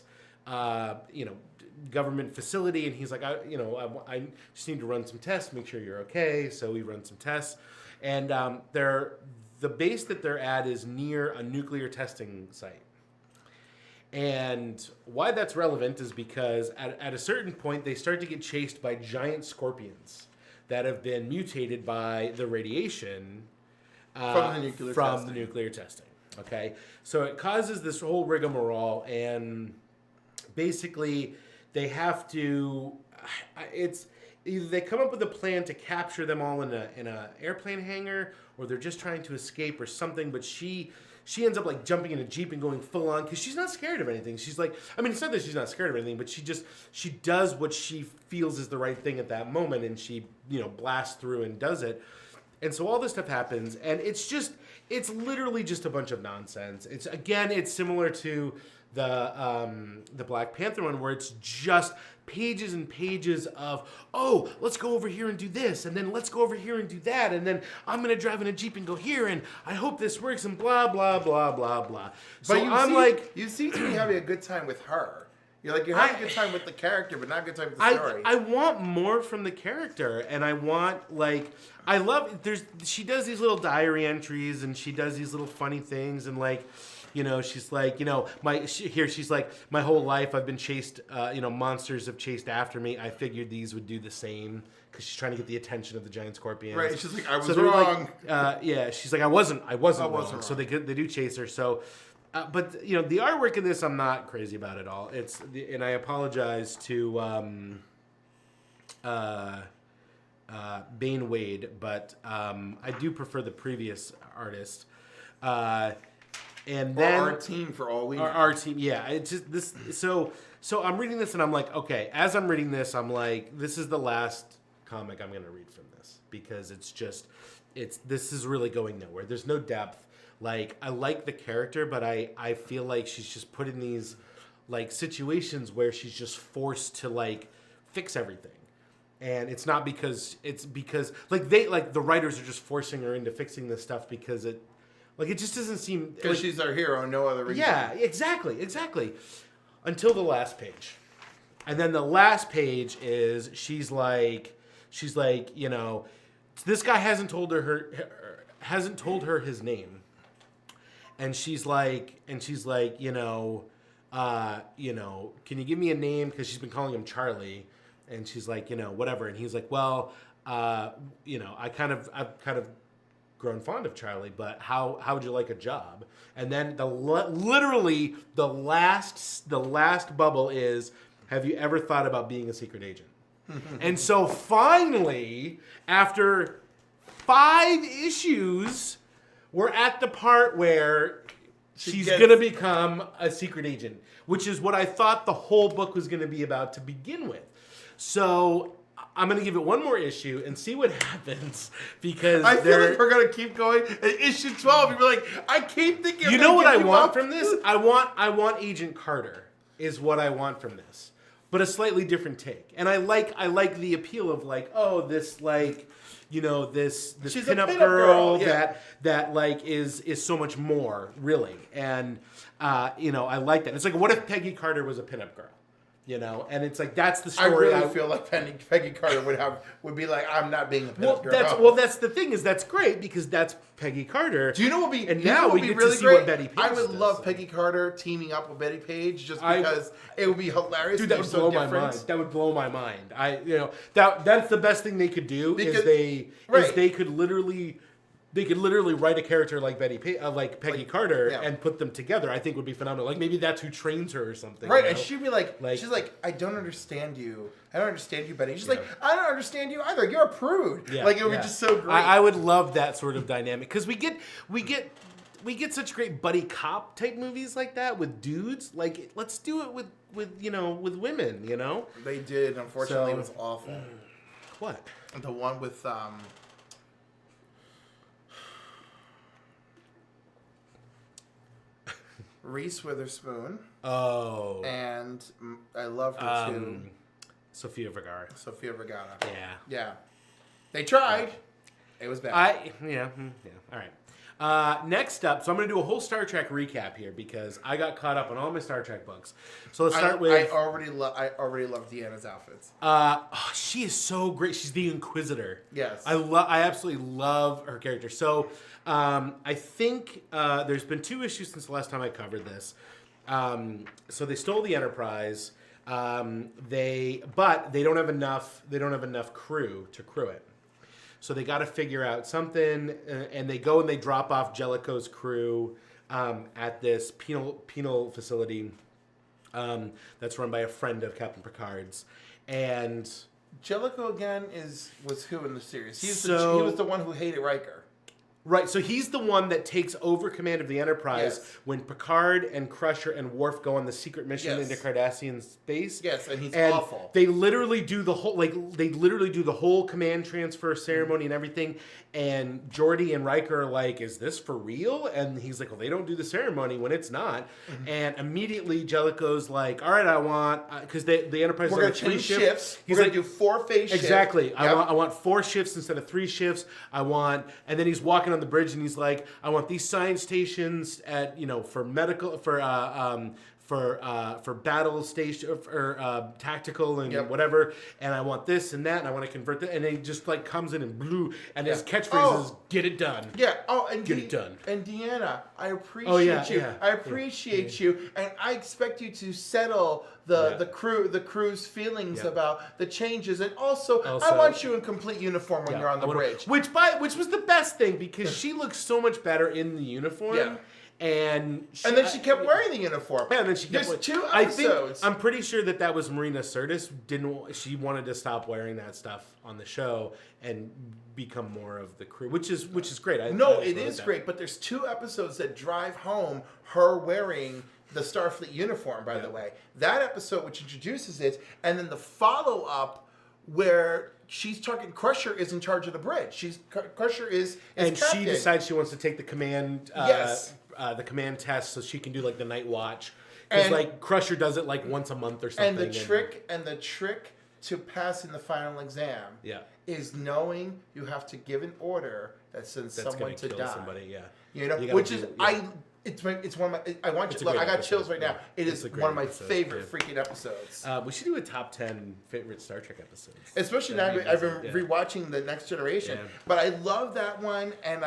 government facility, and he's like, I just need to run some tests, make sure you're okay. So we run some tests, and the base that they're at is near a nuclear testing site. And why that's relevant is because at a certain point they start to get chased by giant scorpions that have been mutated by the radiation from the nuclear testing. Okay, so it causes this whole rigmarole, and basically they have to. It's either they come up with a plan to capture them all in a airplane hangar, or they're just trying to escape or something. But she ends up like jumping in a Jeep and going full on because she's not scared of anything. She's like, I mean, it's not that she's not scared of anything, but she does what she feels is the right thing at that moment, and she blasts through and does it. And so all this stuff happens, and it's literally just a bunch of nonsense. It's similar to the Black Panther one, where it's just pages and pages of, oh, let's go over here and do this, and then let's go over here and do that, and then I'm gonna drive in a Jeep and go here, and I hope this works, and blah blah blah blah blah. So you seem to be having a good time with her. You're having a good time with the character, but not a good time with the story. I want more from the character, and I want she does these little diary entries, and she does these little funny things, and she's like, she's like, my whole life I've been chased, monsters have chased after me. I figured these would do the same, because she's trying to get the attention of the giant scorpions. Right, she's like, I was wrong. She's like, I wasn't wrong. So they do chase her. So But you know, the artwork in this, I'm not crazy about at all. And I apologize to Bane Wade, but I do prefer the previous artist. And then our team for all we know. Our team, yeah. It's just this. So I'm reading this and I'm like, okay. As I'm reading this, I'm like, this is the last comic I'm going to read from this because this is really going nowhere. There's no depth. Like, I like the character, but I feel like she's just put in these like situations where she's just forced to like fix everything. And it's not because like the writers are just forcing her into fixing this stuff because it just doesn't seem because she's our hero, no other reason. Yeah, exactly. Until the last page. And then the last page is she's like, you know, this guy hasn't told her his name. And she's like, you know, can you give me a name? Because she's been calling him Charlie, and she's like, you know, whatever. And he's like, well, you know, I've kind of grown fond of Charlie, but how would you like a job? And then literally the last bubble is, have you ever thought about being a secret agent? And so finally, after 5 issues, we're at the part where she's going to become a secret agent, which is what I thought the whole book was going to be about to begin with. So I'm going to give it one more issue and see what happens because I feel like we're going to keep going. Issue 12, you're like, I keep thinking. You know what I want from this? I want Agent Carter is what I want from this, but a slightly different take. And I like the appeal of like, oh, this like, you know, this pinup girl yeah. that like is so much more really, and you know, I like that. It's like, what if Peggy Carter was a pinup girl, you know? And it's like that's the story. I really feel like Peggy Carter would be like, I'm not being a pinup girl. That's the thing is that's great because that's Peggy Carter. Do you know what would be? And now we get really to see great? what Bettie Page I would does. love Peggy Carter teaming up with Bettie Page just because it would be hilarious. Dude, that would blow my mind. That would blow my mind. That's the best thing they could do because they could literally write a character like Peggy Carter and put them together. I think would be phenomenal. Like maybe that's who trains her or something. Right, you know? and she'd be like, she's like, I don't understand you. I don't understand you, Betty. She's like, I don't understand you either. You're a prude. Yeah, like it would be just so great. I would love that sort of dynamic because we get such great buddy cop type movies like that with dudes. Like let's do it with women. You know they did. Unfortunately, it was awful. What? The one with Reese Witherspoon. Oh. And I love her too. Sofia Vergara. Yeah. Yeah. They tried. It was bad. Yeah. All right. Next up, so I'm going to do a whole Star Trek recap here because I got caught up on all my Star Trek books. So let's start with. I already love Deanna's outfits. She is so great. She's the Inquisitor. Yes. I absolutely love her character. So I think there's been 2 issues since the last time I covered this. So they stole the Enterprise. But they don't have enough crew to crew it. So they got to figure out something, and they go and they drop off Jellicoe's crew at this penal facility that's run by a friend of Captain Picard's. And Jellicoe again was who in the series? He was the one who hated Riker. Right, so he's the one that takes over command of the Enterprise when Picard and Crusher and Worf go on the secret mission into Cardassian space. Yes, and he's awful. They literally do the whole command transfer ceremony and everything. And Geordi and Riker are like, "Is this for real?" And he's like, "Well, they don't do the ceremony when it's not." Mm-hmm. And immediately Jellicoe's like, "All right, I want because the Enterprise we're going to change shifts. He's going to do 4 phase shifts. Exactly. Yep. I want 4 shifts instead of 3 shifts. And then he's walking on the bridge and he's like, I want these science stations at for medical for battle station or tactical and whatever, and I want this and that, and I want to convert that, and then he just like comes in blue, and his catchphrase is "Get it done." Yeah. Oh, and get it done. And Deanna, I appreciate you. Yeah. I appreciate you, and I expect you to settle the crew's feelings about the changes, and also I want you in complete uniform when you're on the bridge. Which was the best thing because she looks so much better in the uniform. Yeah. And then she kept wearing the uniform. Yeah, and then she kept. There's 2 episodes. I'm pretty sure that was Marina Sirtis. She wanted to stop wearing that stuff on the show and become more of the crew, which is great. It is great, but there's 2 episodes that drive home her wearing the Starfleet uniform, by the way. That episode, which introduces it, and then the follow-up where she's talking, Crusher is in charge of the bridge. Crusher is and captain. She decides she wants to take the command the command test so she can do like the night watch. Because like Crusher does it like once a month or something. And the trick to passing the final exam is knowing you have to give an order that sends someone to die. Somebody, You know, which is it's one of my. I want you. Look, I got chills right now. It is one of my favorite freaking episodes. We should do a top 10 favorite Star Trek episodes. Especially now I've been rewatching the Next Generation, but I love that one, and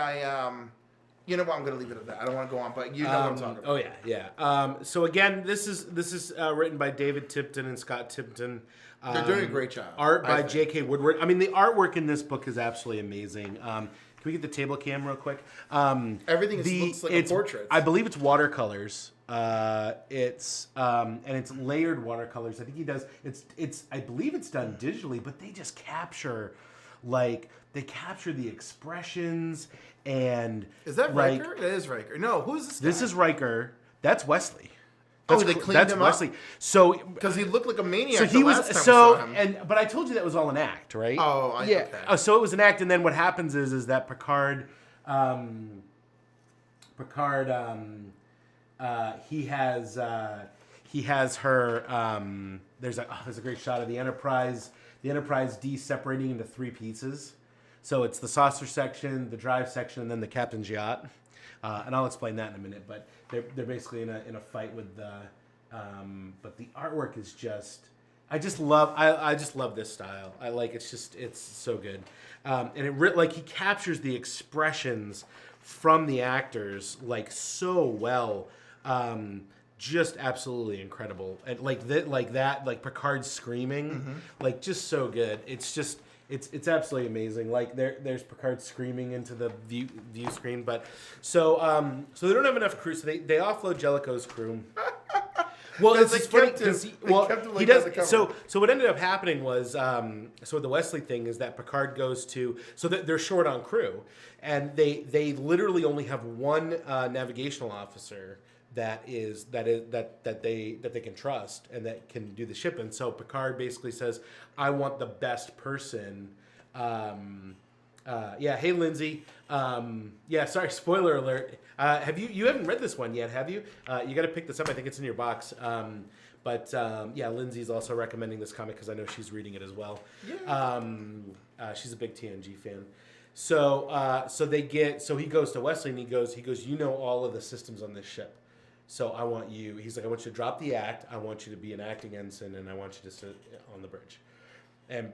you know what? I'm going to leave it at that. I don't want to go on, but you know what I'm talking about. Oh yeah. So again, this is written by David Tipton and Scott Tipton. They're doing a great job. Art by J.K. Woodward. I mean, the artwork in this book is absolutely amazing. Can we get the table cam real quick? Everything looks like a portrait. I believe it's watercolors. It's layered watercolors. I think he does. I believe it's done digitally, but they just capture the expressions and. Is that Riker? It is Riker. No, who's this guy? This is Riker. That's Wesley. They cleaned him Wesley. up? So because he looked like a maniac. So he was last time we saw him. but I told you that was all an act, right? Okay. So it was an act, and then what happens is that Picard, he has her. There's a great shot of the Enterprise de-separating into 3 pieces. So it's the saucer section, the drive section, and then the captain's yacht. And I'll explain that in a minute. But they're basically in a fight with the. But the artwork is just. I just love this style. It's so good. And he captures the expressions from the actors so well. Just absolutely incredible. And like Picard screaming, just so good. It's absolutely amazing. There's Picard screaming into the view screen, but so they don't have enough crew, so they offload Jellicoe's crew. Well, it's funny because he does. So what ended up happening was so the Wesley thing is that Picard goes to they're short on crew, and they literally only have one navigational officer that they can trust and that can do the ship. And so Picard basically says, I want the best person. Hey Lindsay. Sorry, spoiler alert. You haven't read this one yet, have you? You got to pick this up. I think it's in your box. Lindsay's also recommending this comic because I know she's reading it as well. Yeah. She's a big TNG fan. So he goes to Wesley and he goes, you know all of the systems on this ship. So I want you to drop the act. I want you to be an acting ensign, and I want you to sit on the bridge. And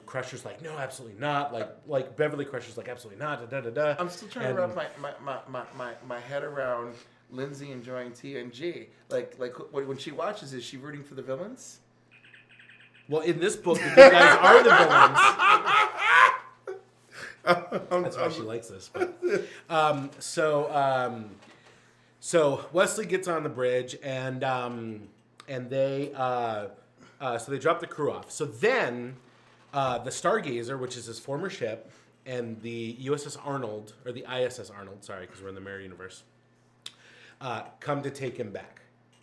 Crusher's like, no, absolutely not. Like Beverly Crusher's like, absolutely not. Da da da. I'm still trying to wrap my head around Lindsay enjoying TNG. Like when she watches, is she rooting for the villains? Well, in this book, the good guys are the villains. That's why she likes this. But. So Wesley gets on the bridge, and they drop the crew off. So then the Stargazer, which is his former ship, and the USS Arnold, or the ISS Arnold, sorry, because we're in the Mirror Universe, come to take him back.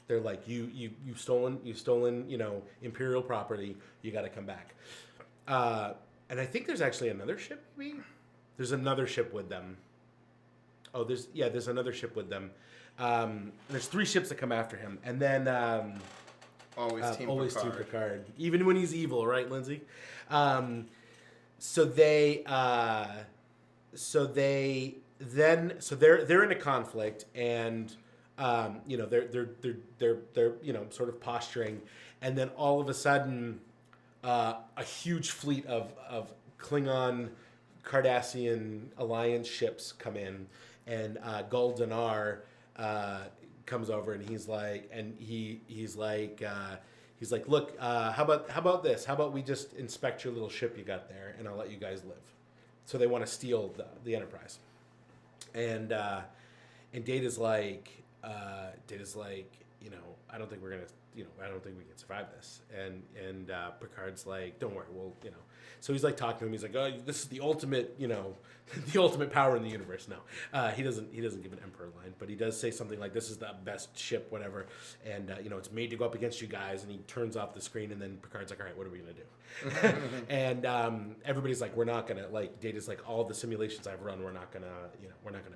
They're like, you've stolen, Imperial property. You got to come back. And I think there's actually another ship. Maybe there's another ship with them. Oh, there's another ship with them. There's 3 ships that come after him, and then always Team Picard, even when he's evil, right, Lindsay? They're in a conflict, and they're sort of posturing, and then all of a sudden, a huge fleet of Klingon, Cardassian alliance ships come in, and Gul Dunar comes over, and he's like, look, how about this? How about we just inspect your little ship you got there, and I'll let you guys live. So they want to steal the Enterprise, and and Data's like, I don't think we're gonna, I don't think we can survive this. And Picard's like, don't worry, we'll, So he's like talking to him. He's like, oh, this is the ultimate, the ultimate power in the universe. No, he doesn't give an Emperor line, but he does say something like, this is the best ship, whatever. And it's made to go up against you guys. And he turns off the screen, and then Picard's like, all right, what are we gonna do? And everybody's like, we're not gonna, like, Data's like, all the simulations I've run, we're not gonna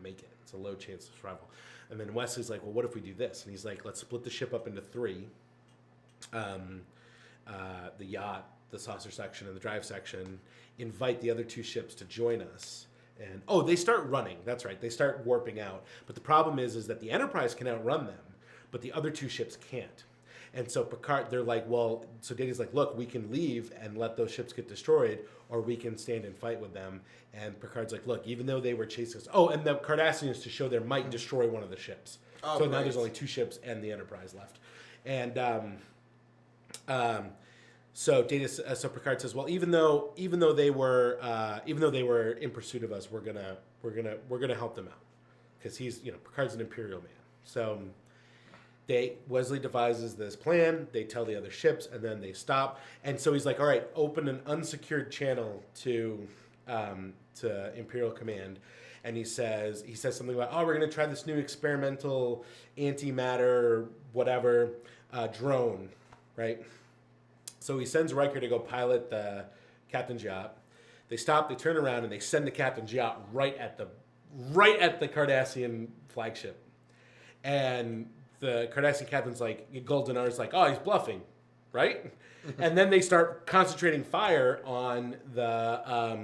make it. It's a low chance of survival. And then Wesley's like, well, what if we do this? And he's like, let's split the ship up into 3. The yacht, the saucer section, and the drive section. Invite the other 2 ships to join us. And they start running. That's right. They start warping out. But the problem is that the Enterprise can outrun them, but the other 2 ships can't. And so Picard, they're like, well, so Data's like, look, we can leave and let those ships get destroyed, or we can stand and fight with them. And Picard's like, look, even though they were chasing us, and the Cardassians, to show their might, destroy one of the ships. So now there's only 2 ships and the Enterprise left. And so Picard says, well, even though they were in pursuit of us, we're gonna help them out, because Picard's an Imperial man. So Wesley devises this plan. They tell the other ships, and then they stop. And so he's like, all right, open an unsecured channel to Imperial Command. And he says something about, we're going to try this new experimental antimatter, whatever, drone, right? So he sends Riker to go pilot the captain's yacht. They stop, they turn around, and they send the captain's yacht right at the Cardassian flagship. And the Cardassian captain's like, Goldenar's like, he's bluffing, right? And then they start concentrating fire on the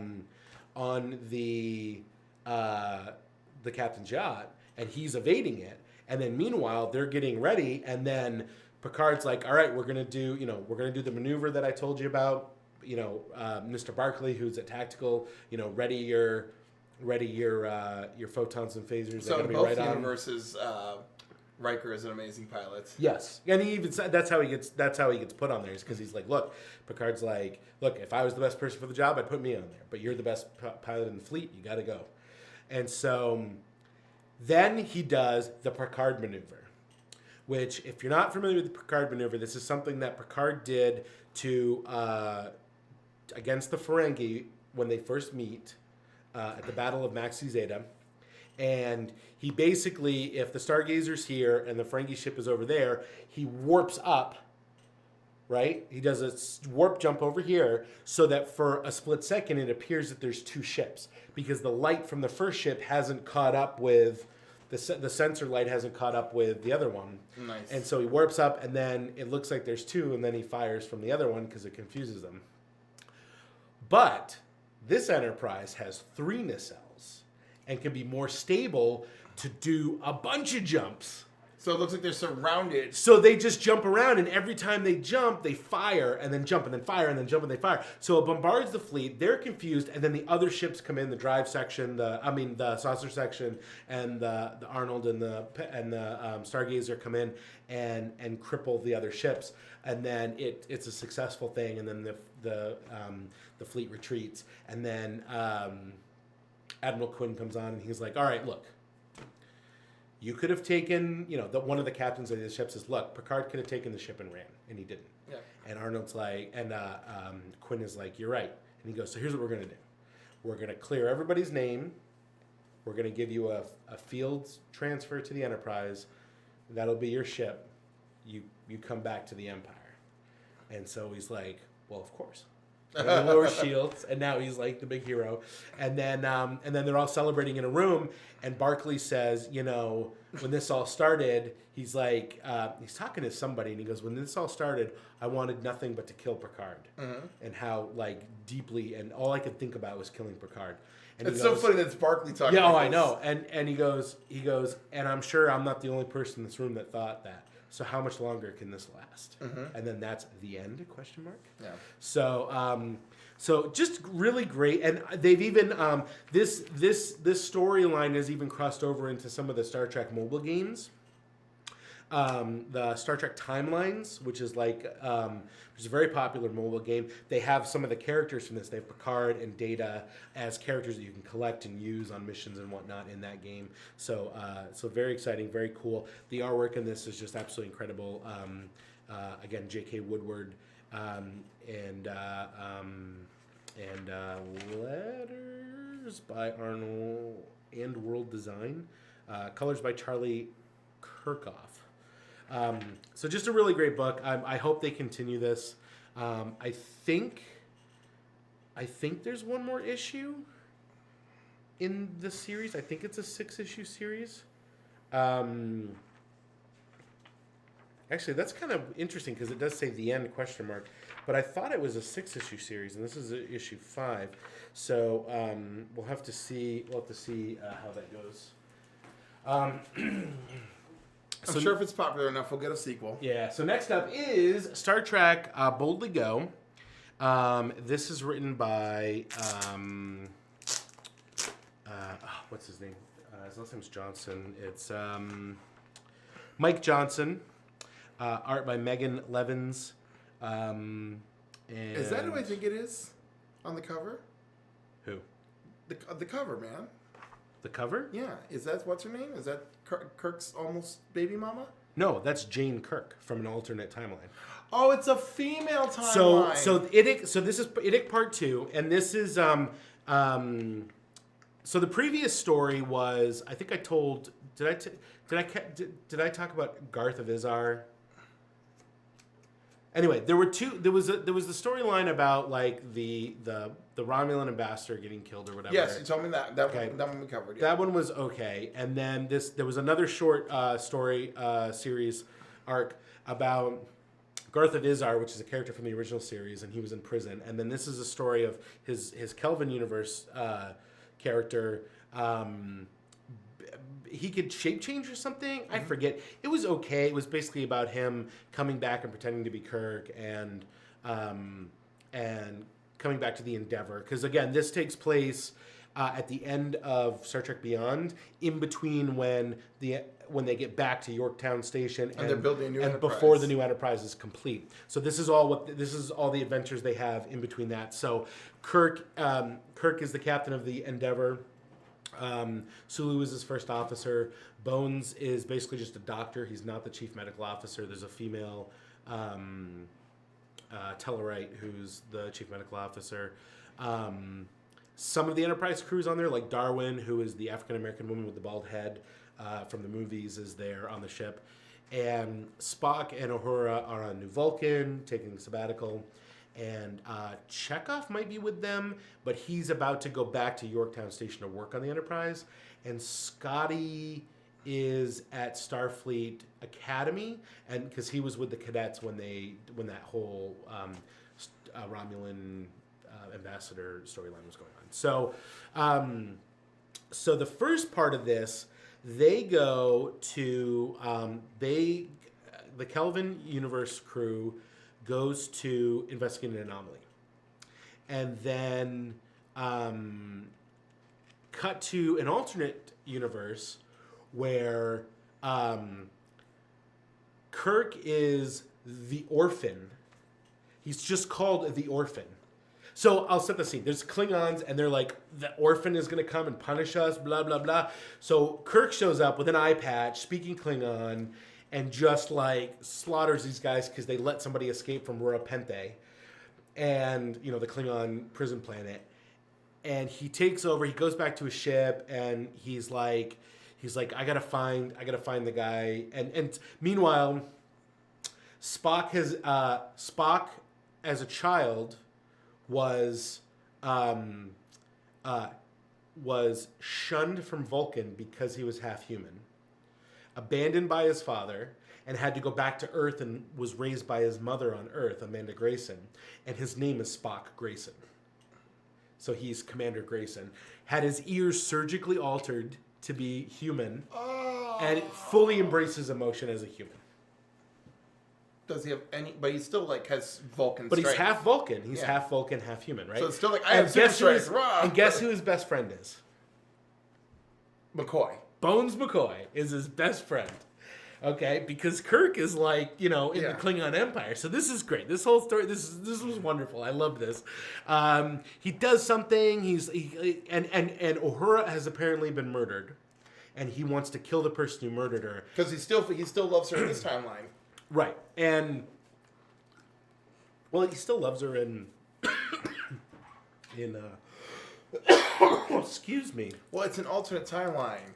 captain's yacht, and he's evading it. And then meanwhile, they're getting ready, and then Picard's like, all right, we're gonna do the maneuver that I told you about. Mr. Barclay, who's at tactical, ready your photons and phasers. So in both universes, Riker is an amazing pilot. Yes, and he even said that's how he gets put on there, is because he's like, look, Picard's like, look, if I was the best person for the job, I'd put me on there, but you're the best pilot in the fleet, you got to go. And so then he does the Picard maneuver, which, if you're not familiar with the Picard maneuver, this is something that Picard did to against the Ferengi when they first meet at the Battle of Maxi Zeta. And he basically, if the Stargazer's here and the Ferengi ship is over there, he warps up, right? He does a warp jump over here so that for a split second it appears that there's 2 ships, because the light from the first ship hasn't caught up with, the sensor light hasn't caught up with the other one. Nice. And so he warps up, and then it looks like there's 2, and then he fires from the other one because it confuses them. But this Enterprise has 3 nacelles and can be more stable to do a bunch of jumps. So it looks like they're surrounded. So they just jump around, and every time they jump, they fire, and then jump, and then fire, and then jump, and they fire. So it bombards the fleet. They're confused, and then the other ships come in, the drive section, the saucer section, and the Arnold and the Stargazer come in and cripple the other ships. And then it's a successful thing, and then the fleet retreats. And then Admiral Quinn comes on, and he's like, all right, look. You could have taken, one of the captains of the ship says, look, Picard could have taken the ship and ran, and he didn't. Yeah. And Arnold's like, and Quinn is like, you're right. And he goes, so here's what we're going to do. We're going to clear everybody's name. We're going to give you a field transfer to the Enterprise. That'll be your ship. You come back to the Empire. And so he's like, well, of course. And they lower shields, and now he's like the big hero. And then they're all celebrating in a room, and Barclay says, when this all started, he's like, he's talking to somebody, and he goes, when this all started, I wanted nothing but to kill Picard. Mm-hmm. And how, deeply, and all I could think about was killing Picard. And it's so funny that it's Barclay talking. Yeah, I know. And he goes, and I'm sure I'm not the only person in this room that thought that. So how much longer can this last? Mm-hmm. And then that's the end? ? Yeah. So just really great, and they've even this storyline has even crossed over into some of the Star Trek mobile games. the Star Trek Timelines, which is like which is a very popular mobile game. They have some of the characters from this. They have Picard and Data as characters that you can collect and use on missions and whatnot in that game. So so very exciting, very cool. The artwork in this is just absolutely incredible. Again, J.K. Woodward and letters by Arnold and world design. Colors by Charlie Kirkhoff. So just a really great book. I hope they continue this. I think there's one more issue in the series. I think it's a 6-issue series. Actually, that's kind of interesting because it does say the end ? But I thought it was a 6-issue series, and this is issue 5. So we'll have to see. We'll have to see how that goes. I'm sure if it's popular enough, we'll get a sequel. Yeah. So next up is Star Trek Boldly Go. This is written by what's his name? His last name's Johnson. It's Mike Johnson. Art by Megan Levins. And is that who I think it is on the cover? Who? The cover, man. The cover? Yeah. Is that what's her name? Is that Kirk's almost baby mama? No, that's Jane Kirk from an alternate timeline. Oh, it's a female timeline. So this is IDIC Part 2, and this is so the previous story was, I think I told, did I talk about Garth of Izar? Anyway, there was the storyline about like the Romulan ambassador getting killed or whatever. Yes, you told me that. Okay. That one we covered. Yeah. That one was okay, and then there was another short story series arc about Garth of Izar, which is a character from the original series, and he was in prison. And then this is a story of his Kelvin universe character. He could shape change or something. I forget. It was okay. It was basically about him coming back and pretending to be Kirk and coming back to the Endeavor. Because again, this takes place at the end of Star Trek Beyond, in between when they get back to Yorktown Station and they're building a new Enterprise. Before the new Enterprise is complete. So this is all the adventures they have in between that. So Kirk is the captain of the Endeavor. Sulu is his first officer. Bones is basically just a doctor. He's not the chief medical officer. There's a female Tellarite who's the chief medical officer. Some of the Enterprise crew's on there, like Darwin, who is the African-American woman with the bald head from the movies, is there on the ship. And Spock and Uhura are on New Vulcan, taking a sabbatical. And Chekhov might be with them, but he's about to go back to Yorktown Station to work on the Enterprise. And Scotty is at Starfleet Academy, and because he was with the cadets when that whole Romulan ambassador storyline was going on. So, so the first part of this, they go to the Kelvin universe crew goes to investigate an anomaly. And then cut to an alternate universe where Kirk is the orphan. He's just called the orphan. So I'll set the scene. There's Klingons, and they're like, the orphan is going to come and punish us, blah, blah, blah. So Kirk shows up with an eye patch, speaking Klingon, and just like slaughters these guys because they let somebody escape from Rura Penthe, and the Klingon prison planet. And he takes over. He goes back to his ship, and he's like, I gotta find the guy. And meanwhile, Spock as a child was shunned from Vulcan because he was half human, abandoned by his father, and had to go back to Earth, and was raised by his mother on Earth, Amanda Grayson, and his name is Spock Grayson. So he's Commander Grayson. Had his ears surgically altered to be human, and fully embraces emotion as a human. Does he have any? But he still has Vulcan. But strength. he's half Vulcan. He's half Vulcan, half human, right? So it's still I have super strength. And guess who his best friend is? McCoy. Bones McCoy is his best friend. Okay, because Kirk is like, in Yeah. the Klingon Empire. So this is great. This whole story, this was wonderful. I love this. He does something. And Uhura has apparently been murdered, and he wants to kill the person who murdered her because he still loves her in this timeline. Right, and he still loves her in excuse me. Well, it's an alternate timeline.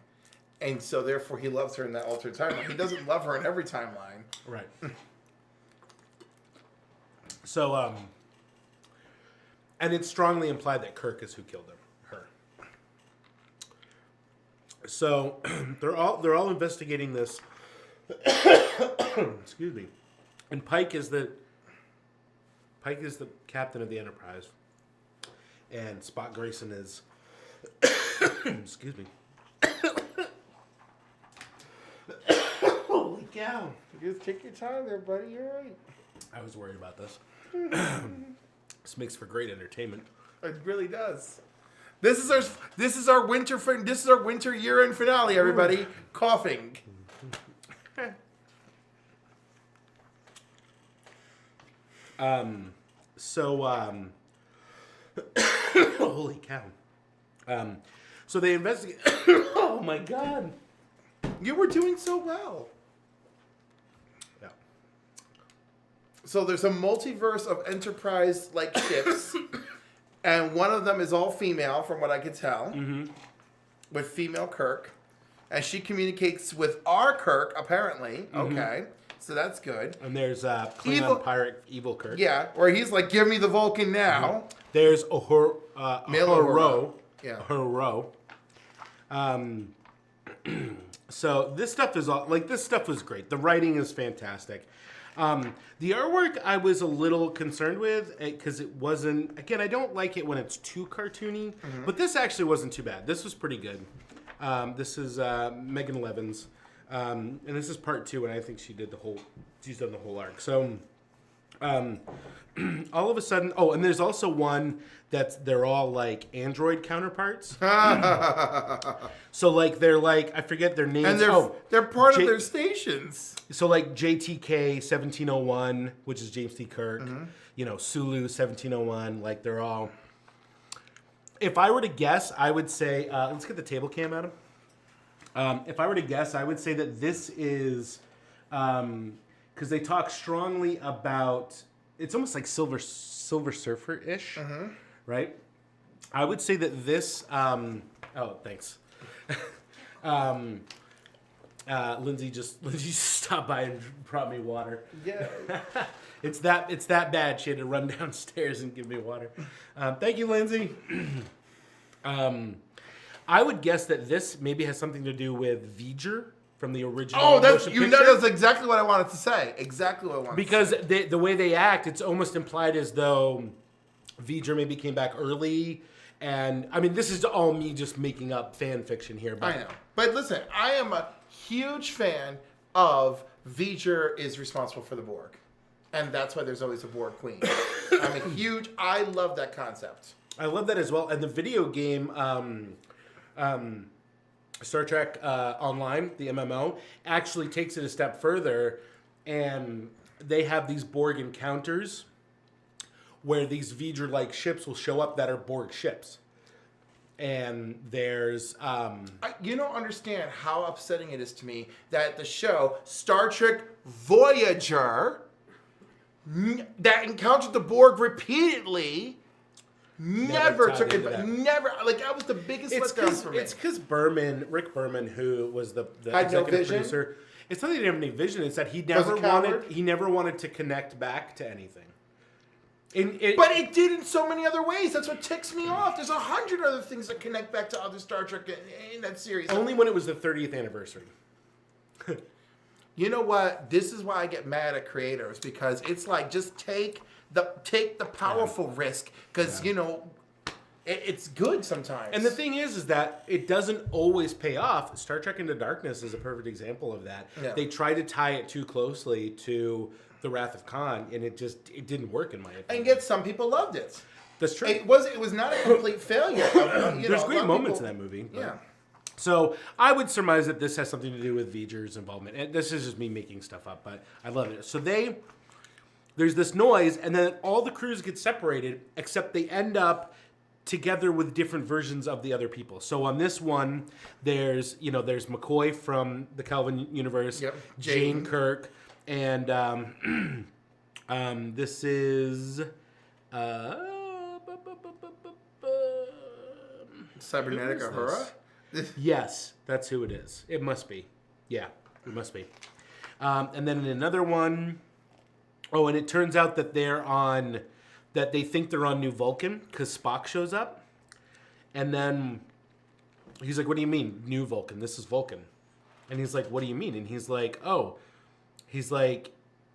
And so, therefore, he loves her in that alternate timeline. He doesn't love her in every timeline. Right. So, and it's strongly implied that Kirk is who killed her. So, they're all investigating this. Excuse me. And Pike is the captain of the Enterprise, and Spock Grayson is. Excuse me. Holy cow! Just take your time there, buddy. You're right. I was worried about this. This makes for great entertainment. It really does. This is our winter year-end finale, everybody. Coughing. Holy cow. So they investigate. Oh my god. You were doing so well. Yeah. So there's a multiverse of Enterprise-like ships, and one of them is all female, from what I could tell, with female Kirk, and she communicates with our Kirk, apparently. Okay, so that's good. And there's Klingon pirate evil Kirk. Yeah, where he's like, "Give me the Vulcan now." There's Uhura. Yeah. Uhura. So this stuff is all this stuff was great. The writing is fantastic. The artwork I was a little concerned with because it wasn't. Again, I don't like it when it's too cartoony, but this actually wasn't too bad. This was pretty good. This is Megan Levin's, and this is part 2, and I think she's done the whole arc. So. All of a sudden, and there's also one they're all like android counterparts. So they're I forget their names. And they're part of their stations. So JTK 1701, which is James T. Kirk, Sulu 1701, they're all. If I were to guess, I would say let's get the table cam at him. If I were to guess, I would say that this is. Because they talk strongly about, it's almost like Silver Surfer-ish, right? I would say that this, thanks. Lindsay just stopped by and brought me water. Yeah. It's that bad. She had to run downstairs and give me water. Thank you, Lindsay. I would guess that this maybe has something to do with V'ger. From the original motion picture. That's exactly what I wanted to say. Exactly what I wanted because to say. The way they act, it's almost implied as though V'ger maybe came back early. And, I mean, this is all me just making up fan fiction here. But I know. But listen, I am a huge fan of V'ger is responsible for the Borg. And that's why there's always a Borg queen. I love that concept. I love that as well. And the video game... Star Trek Online, the MMO, actually takes it a step further, and they have these Borg encounters where these V'ger-like ships will show up that are Borg ships. And there's... you don't understand how upsetting it is to me that the show Star Trek Voyager, that encountered the Borg repeatedly... Never took it, never. That was the biggest letdown for me. It's because Rick Berman, who was the executive producer, it's not that he didn't have any vision. It's that he never wanted to connect back to anything. But it did in so many other ways. That's what ticks me off. There's 100 other things that connect back to other Star Trek in that series. Only when it was the 30th anniversary. You know what? This is why I get mad at creators, because it's just take the powerful risk, because it's good sometimes. And the thing is that it doesn't always pay off. Star Trek Into Darkness is a perfect example of that. Yeah. They try to tie it too closely to The Wrath of Khan, and it didn't work in my opinion. And yet some people loved it. That's true. It was not a complete failure. There's great moments in that movie. Yeah. So I would surmise that this has something to do with V'ger's involvement. And this is just me making stuff up, but I love it. So there's this noise, and then all the crews get separated, except they end up together with different versions of the other people. So on this one, there's McCoy from the Kelvin universe, Jane Kirk, and this is Cybernetic Uhura? Yes, that's who it is. It must be. Yeah, it must be. And then in another one, and it turns out that they think they're on New Vulcan because Spock shows up. And then he's like, what do you mean, New Vulcan? This is Vulcan. And he's like, what do you mean? And he's like, he's like,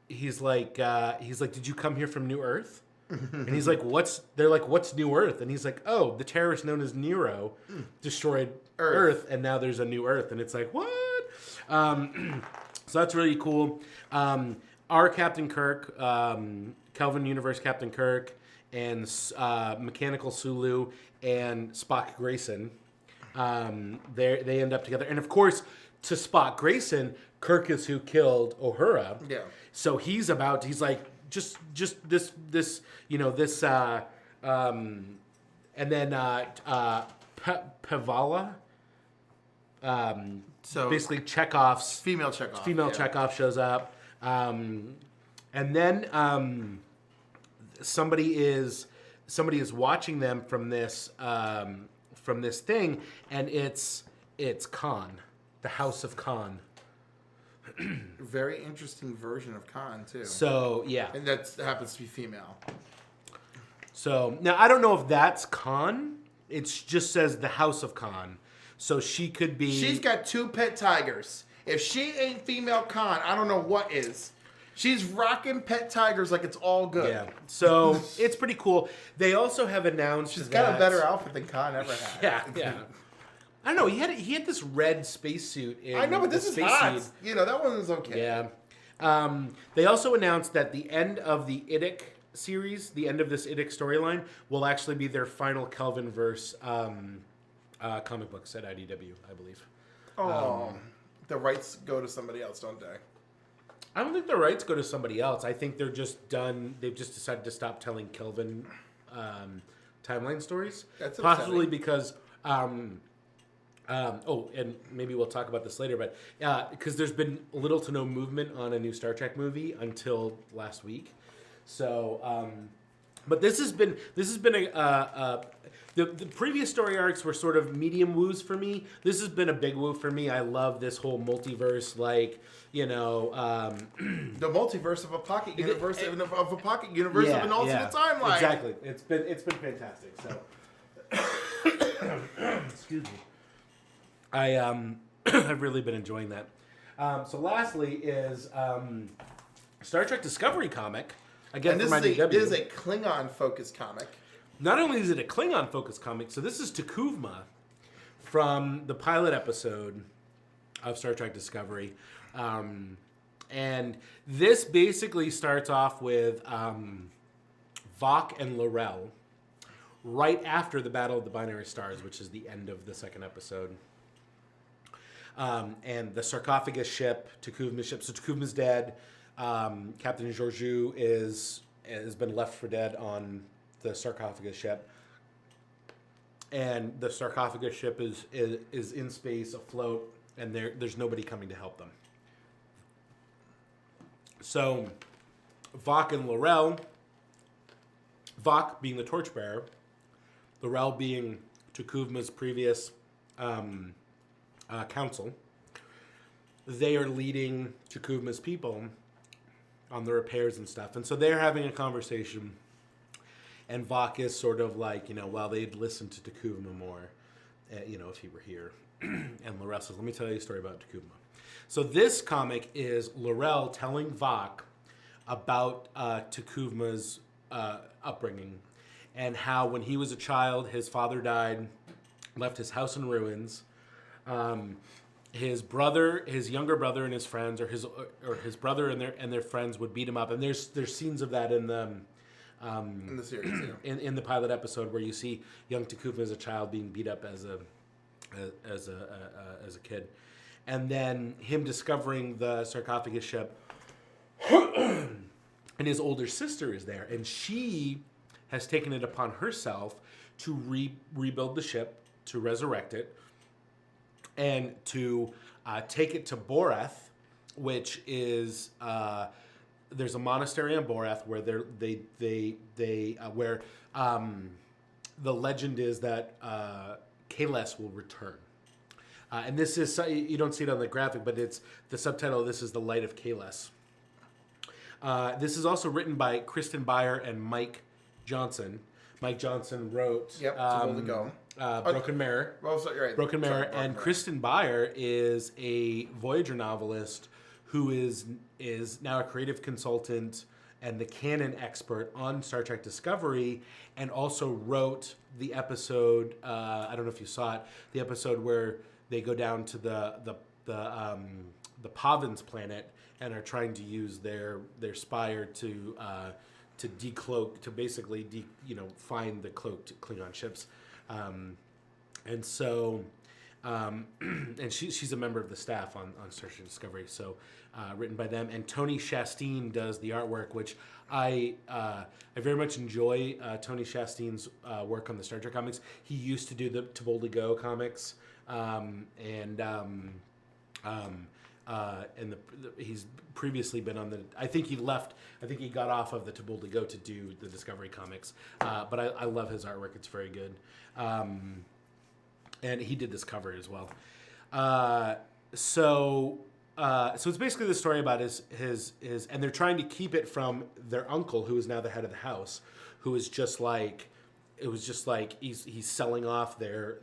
did you come here from New Earth? And he's like, what's New Earth? And he's like, oh, the terrorist known as Nero destroyed Earth, and now there's a new Earth. And it's like, what? So that's really cool. Our Captain Kirk, Kelvin Universe Captain Kirk, and Mechanical Sulu and Spock Grayson, they end up together. And of course, to Spock Grayson, Kirk is who killed Uhura. Yeah. So he's like, just this, and then Pavala. So basically, Chekhov's female Chekhov shows up, and then somebody is watching them from this thing, and it's Khan, the House of Khan. Very interesting version of Khan too. So yeah, and that happens to be female. So now I don't know if that's Khan. It just says the House of Khan. So she could be. She's got 2 pet tigers. If she ain't female Khan, I don't know what is. She's rocking pet tigers like it's all good. Yeah. So it's pretty cool. They also have announced she's got a better outfit than Khan ever had. Yeah. I don't know. He had this red spacesuit. I know, but this is hot. That one was okay. Yeah. They also announced that the end of the Idic series, the end of this Idic storyline, will actually be their final Kelvinverse comic books at IDW, I believe. The rights go to somebody else, don't they? I don't think the rights go to somebody else. I think they're just done. They've just decided to stop telling Kelvin timeline stories. That's possibly because. And maybe we'll talk about this later, but because there's been little to no movement on a new Star Trek movie until last week. So, but this has been the previous story arcs were sort of medium woos for me. This has been a big woo for me. I love this whole multiverse, the multiverse of a pocket universe of a pocket universe of an alternate timeline. Exactly. It's been fantastic. So, excuse me. I've really been enjoying that. So lastly is Star Trek Discovery comic. Again, and this is a Klingon-focused comic. Not only is it a Klingon-focused comic, so this is T'Kuvma from the pilot episode of Star Trek Discovery. And this basically starts off with Vok and L'Rell right after the Battle of the Binary Stars, which is the end of the second episode. And the sarcophagus ship, T'Kuvma's ship. So T'Kuvma's dead. Captain Georgiou has been left for dead on the sarcophagus ship. And the sarcophagus ship is in space, afloat, and there's nobody coming to help them. So Vok and L'Rell, Vok being the torchbearer, L'Rell being T'Kuvma's previous council, they are leading T'Kuvma's people on the repairs and stuff. And so they're having a conversation, and Vok is sort of like, well, they'd listen to T'Kuvma more, if he were here. And L'Rell says, let me tell you a story about T'Kuvma. So this comic is L'Rell telling Vok about T'Kuvma's upbringing, and how when he was a child, his father died, left his house in ruins. His younger brother, and his friends, or his brother and their friends would beat him up, and there's scenes of that in the series, in the pilot episode where you see young T'Kuvma as a child being beat up as as a kid, and then him discovering the sarcophagus ship, and his older sister is there, and she has taken it upon herself to rebuild the ship, to resurrect it, and to take it to Boreth, which is there's a monastery on Boreth where where the legend is that Kahless will return. And this is, you don't see it on the graphic, but it's the subtitle. This is The Light of Kahless. This is also written by Kristen Beyer and Mike Johnson. Mike Johnson wrote Broken Mirror. Oh, sorry, right. Broken Mirror. And Kristen Beyer is a Voyager novelist who is now a creative consultant and the canon expert on Star Trek Discovery, and also wrote the episode, I don't know if you saw it, the episode where they go down to the Pavins planet and are trying to use their spire to decloak, to basically find the cloaked Klingon ships, and so and she's a member of the staff on Star Trek Discovery, so written by them. And Tony Chastain does the artwork, which I very much enjoy. Tony Chastain's work on the Star Trek comics. He used to do the To Boldly Go comics, he's previously been on the. I think he left. I think he got off of the To Boldly Go to do the Discovery comics. But I love his artwork. It's very good. And he did this cover as well. So it's basically the story about his and they're trying to keep it from their uncle, who is now the head of the house, who is just like, it was just like he's selling off their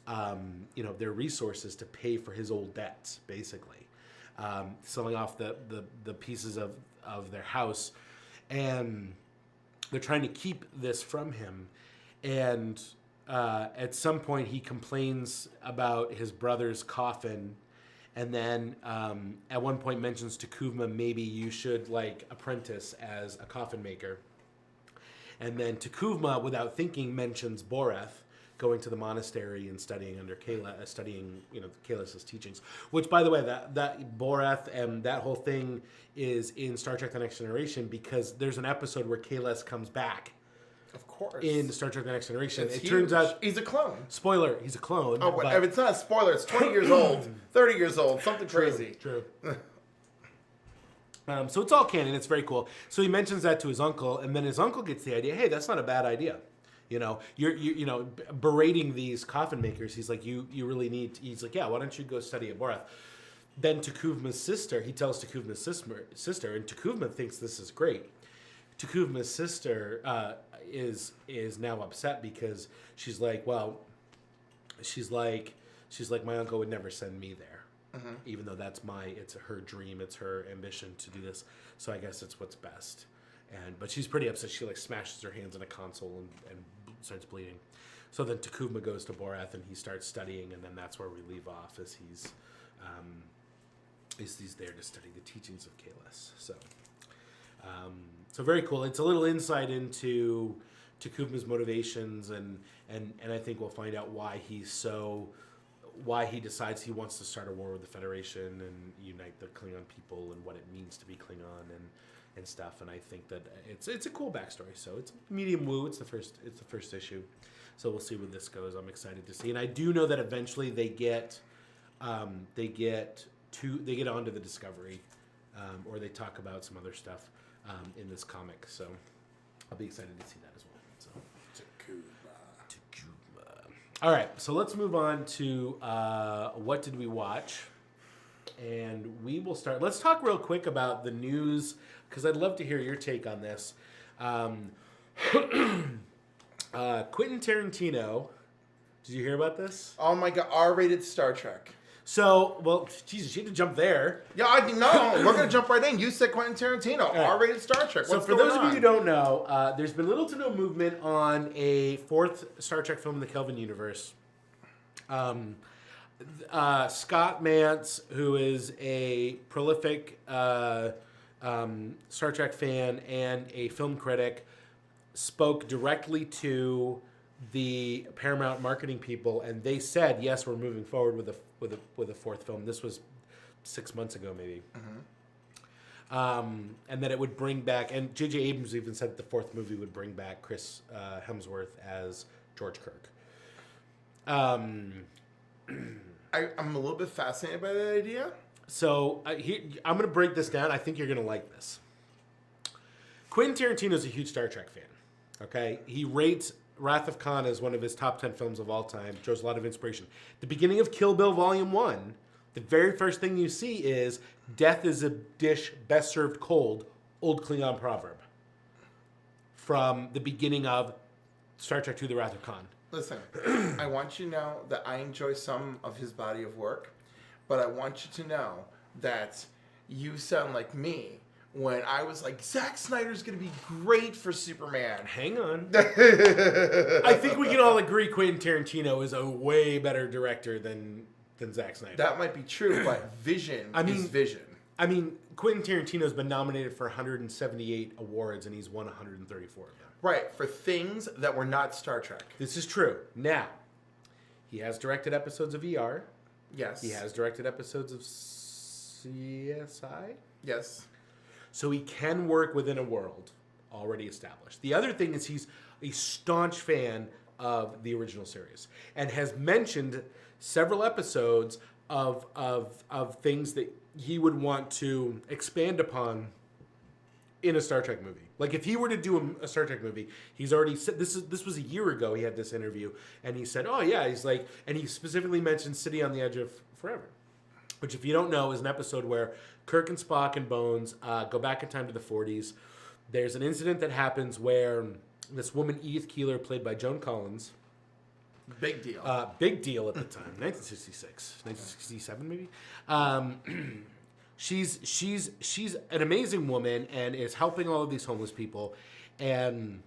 resources to pay for his old debts, basically, selling off the pieces of their house, and they're trying to keep this from him. And at some point he complains about his brother's coffin, and then at one point mentions to Kuvma, maybe you should apprentice as a coffin maker. And then Takuvma, without thinking, mentions Boreth, going to the monastery and studying under Kahless's teachings. Which, by the way, that Boreth and that whole thing is in Star Trek: The Next Generation, because there's an episode where Kahless comes back. Of course. In Star Trek: The Next Generation. It huge. Turns out he's a clone. Spoiler, he's a clone. Oh, if it's not a spoiler, it's 20 years old, 30 years old, something crazy. True. So it's all canon. It's very cool. So he mentions that to his uncle, and then his uncle gets the idea. Hey, that's not a bad idea. You're berating these coffin makers. He's like, you really need. He's like, yeah. Why don't you go study at Boreth? Then Takuvma's sister. He tells Takuvma's sister, and Takuvma thinks this is great. Takuvma's sister is now upset because she's like, my uncle would never send me there. Mm-hmm. Even though it's her dream, it's her ambition to do this. So I guess it's what's best. But she's pretty upset. She smashes her hands in a console and starts bleeding. So then Takuvma goes to Boreth and he starts studying, and then that's where we leave off, as he's there to study the teachings of Kahless. So very cool. It's a little insight into Takuvma's motivations, and I think we'll find out why he decides he wants to start a war with the Federation and unite the Klingon people, and what it means to be Klingon and stuff. And I think that it's a cool backstory. So it's medium woo. It's the first issue. So we'll see where this goes. I'm excited to see. And I do know that eventually they get onto the Discovery, or they talk about some other stuff in this comic. So I'll be excited to see that as well. So Takuvma. All right, so let's move on to what did we watch, and we will start. Let's talk real quick about the news, because I'd love to hear your take on this. Quentin Tarantino, did you hear about this? Oh my God, R-rated Star Trek. So, well, Jesus, you had to jump there. Yeah, no, we're going to jump right in. You said Quentin Tarantino, right. R-rated Star Trek. So for those of you who don't know, there's been little to no movement on a fourth Star Trek film in the Kelvin universe. Scott Mantz, who is a prolific Star Trek fan and a film critic, spoke directly to the Paramount marketing people, and they said, yes, we're moving forward with a fourth film. This was 6 months ago, maybe. And that it would bring back, and J.J. Abrams even said that the fourth movie would bring back Chris Hemsworth as George Kirk. I'm a little bit fascinated by that idea. So I'm going to break this down. I think you're going to like this. Quentin Tarantino is a huge Star Trek fan. Okay, he rates Wrath of Khan as one of his top 10 films of all time. Shows a lot of inspiration. The beginning of Kill Bill Volume 1, the very first thing you see is death is a dish best served cold, old Klingon proverb. From the beginning of Star Trek II, The Wrath of Khan. Listen, I want you to know that I enjoy some of his body of work, but I want you to know that you sound like me when I was like, Zack Snyder's going to be great for Superman. Hang on. I think we can all agree Quentin Tarantino is a way better director than Zack Snyder. That might be true, but vision is vision. I mean, Quentin Tarantino's been nominated for 178 awards, and he's won 134 of them. Right, for things that were not Star Trek. This is true. Now, he has directed episodes of ER. Yes. He has directed episodes of CSI. Yes. So he can work within a world already established. The other thing is he's a staunch fan of the original series and has mentioned several episodes of things that he would want to expand upon in a Star Trek movie. Like if he were to do a Star Trek movie, he's already said this was a year ago. He had this interview and he said, "Oh yeah," he's like, and he specifically mentioned City on the Edge of Forever, which if you don't know is an episode where Kirk and Spock and Bones go back in time to the 40s. There's an incident that happens where this woman Edith Keeler, played by Joan Collins, big deal at the time, 1966, 1967 maybe. She's an amazing woman and is helping all of these homeless people, and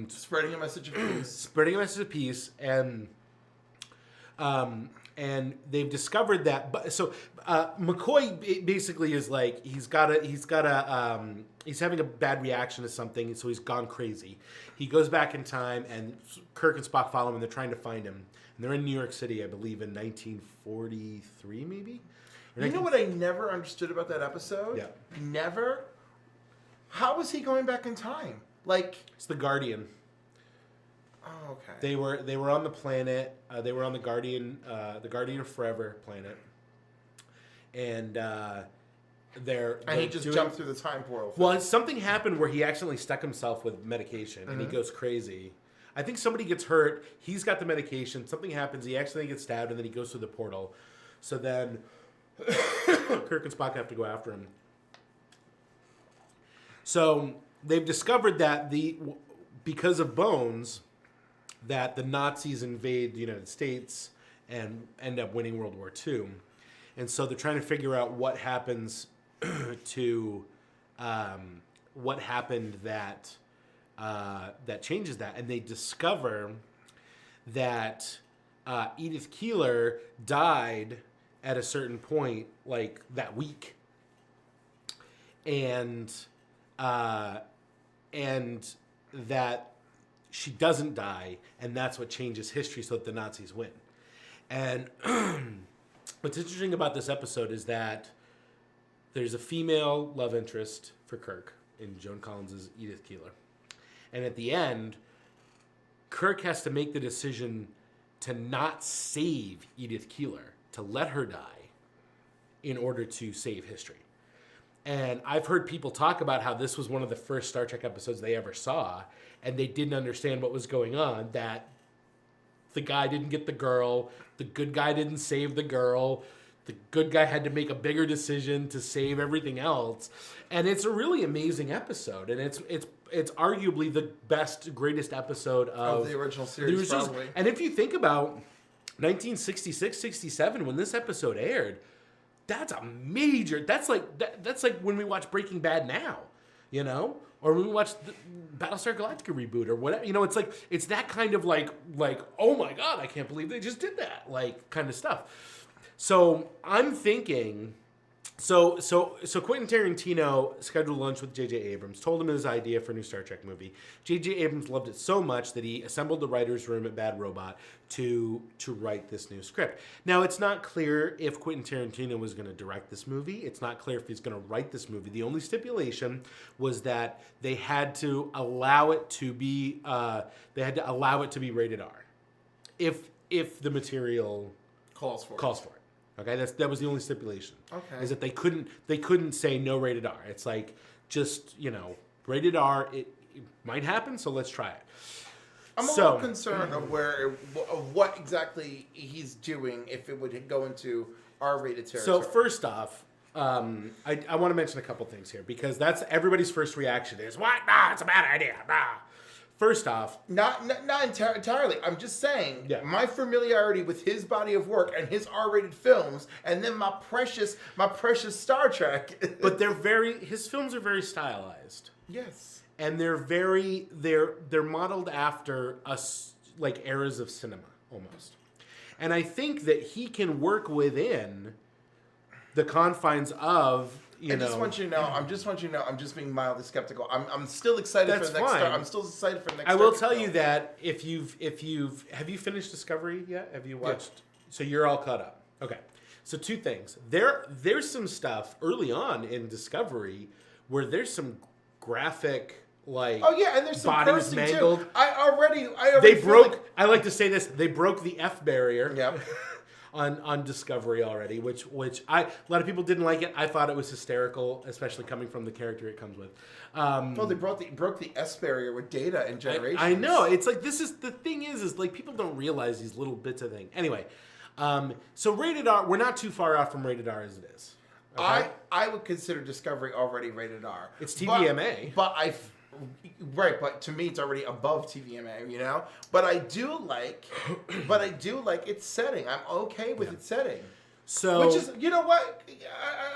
spreading a message of peace. And they've discovered that. But so McCoy basically is like he's having a bad reaction to something, so he's gone crazy. He goes back in time, and Kirk and Spock follow him, and they're trying to find him. And they're in New York City, I believe, in 1943, maybe. You know what I never understood about that episode? Yeah. Never? How was he going back in time? Like, it's the Guardian. Oh, okay. They were on the planet. They were on the Guardian of Forever planet, and he just jumped through the time portal. Well, something happened where he accidentally stuck himself with medication, and he goes crazy. I think somebody gets hurt. He's got the medication. Something happens. He accidentally gets stabbed, and then he goes through the portal. So then Kirk and Spock have to go after him. So they've discovered that because of Bones, that the Nazis invade the United States and end up winning World War II. And so they're trying to figure out what happens to what happened that changes that. And they discover that Edith Keeler died at a certain point, like that week, and that she doesn't die, and that's what changes history so that the Nazis win. And what's interesting about this episode is that there's a female love interest for Kirk in Joan Collins' Edith Keeler. And at the end, Kirk has to make the decision to not save Edith Keeler, to let her die in order to save history. And I've heard people talk about how this was one of the first Star Trek episodes they ever saw, and they didn't understand what was going on, that the guy didn't get the girl, the good guy didn't save the girl, the good guy had to make a bigger decision to save everything else. And it's a really amazing episode, and it's arguably the best, greatest episode of the original series, probably. And if you think about 1966, 67, when this episode aired, that's like when we watch Breaking Bad now, or when we watch the Battlestar Galactica reboot or whatever, it's that kind of like, oh my God, I can't believe they just did that, like kind of stuff. So I'm thinking So Quentin Tarantino scheduled lunch with J.J. Abrams, told him his idea for a new Star Trek movie. J.J. Abrams loved it so much that he assembled the writer's room at Bad Robot to write this new script. Now, it's not clear if Quentin Tarantino was going to direct this movie. It's not clear if he's going to write this movie. The only stipulation was that they had to allow it to be rated R, if the material calls for it. Okay, that was the only stipulation. Okay, is that they couldn't say no rated R. It's like, just, rated R. It might happen, so let's try it. I'm a little concerned of what exactly he's doing if it would go into R-rated territory. So first off, I want to mention a couple things here, because that's everybody's first reaction is, what? Nah, it's a bad idea. Nah. First off, not entirely. I'm just saying, my familiarity with his body of work and his R-rated films, and then my precious Star Trek. But his films are very stylized. Yes, and they're modeled after like eras of cinema almost. And I think that he can work within the confines of. I just want you to know. I'm just being mildly skeptical. I'm still excited for the next. I'm still excited for the next. I will tell you that have you finished Discovery yet? Have you watched? Yeah. So you're all caught up. Okay. So two things. There's some stuff early on in Discovery where there's some graphic, like, and there's some bodies mangled. Too. I already they broke. I like to say this. They broke the F barrier. Yep. On Discovery already, which a lot of people didn't like it. I thought it was hysterical, especially coming from the character it comes with. Well, they broke the S barrier with Data and Generations. I know. It's like, this is the thing is like, people don't realize these little bits of thing. Anyway, so rated R, we're not too far off from rated R as it is. Okay? I would consider Discovery already rated R. It's TVMA, but to me it's already above TVMA, But I do like its setting. I'm okay with its setting. So, which is, you know what?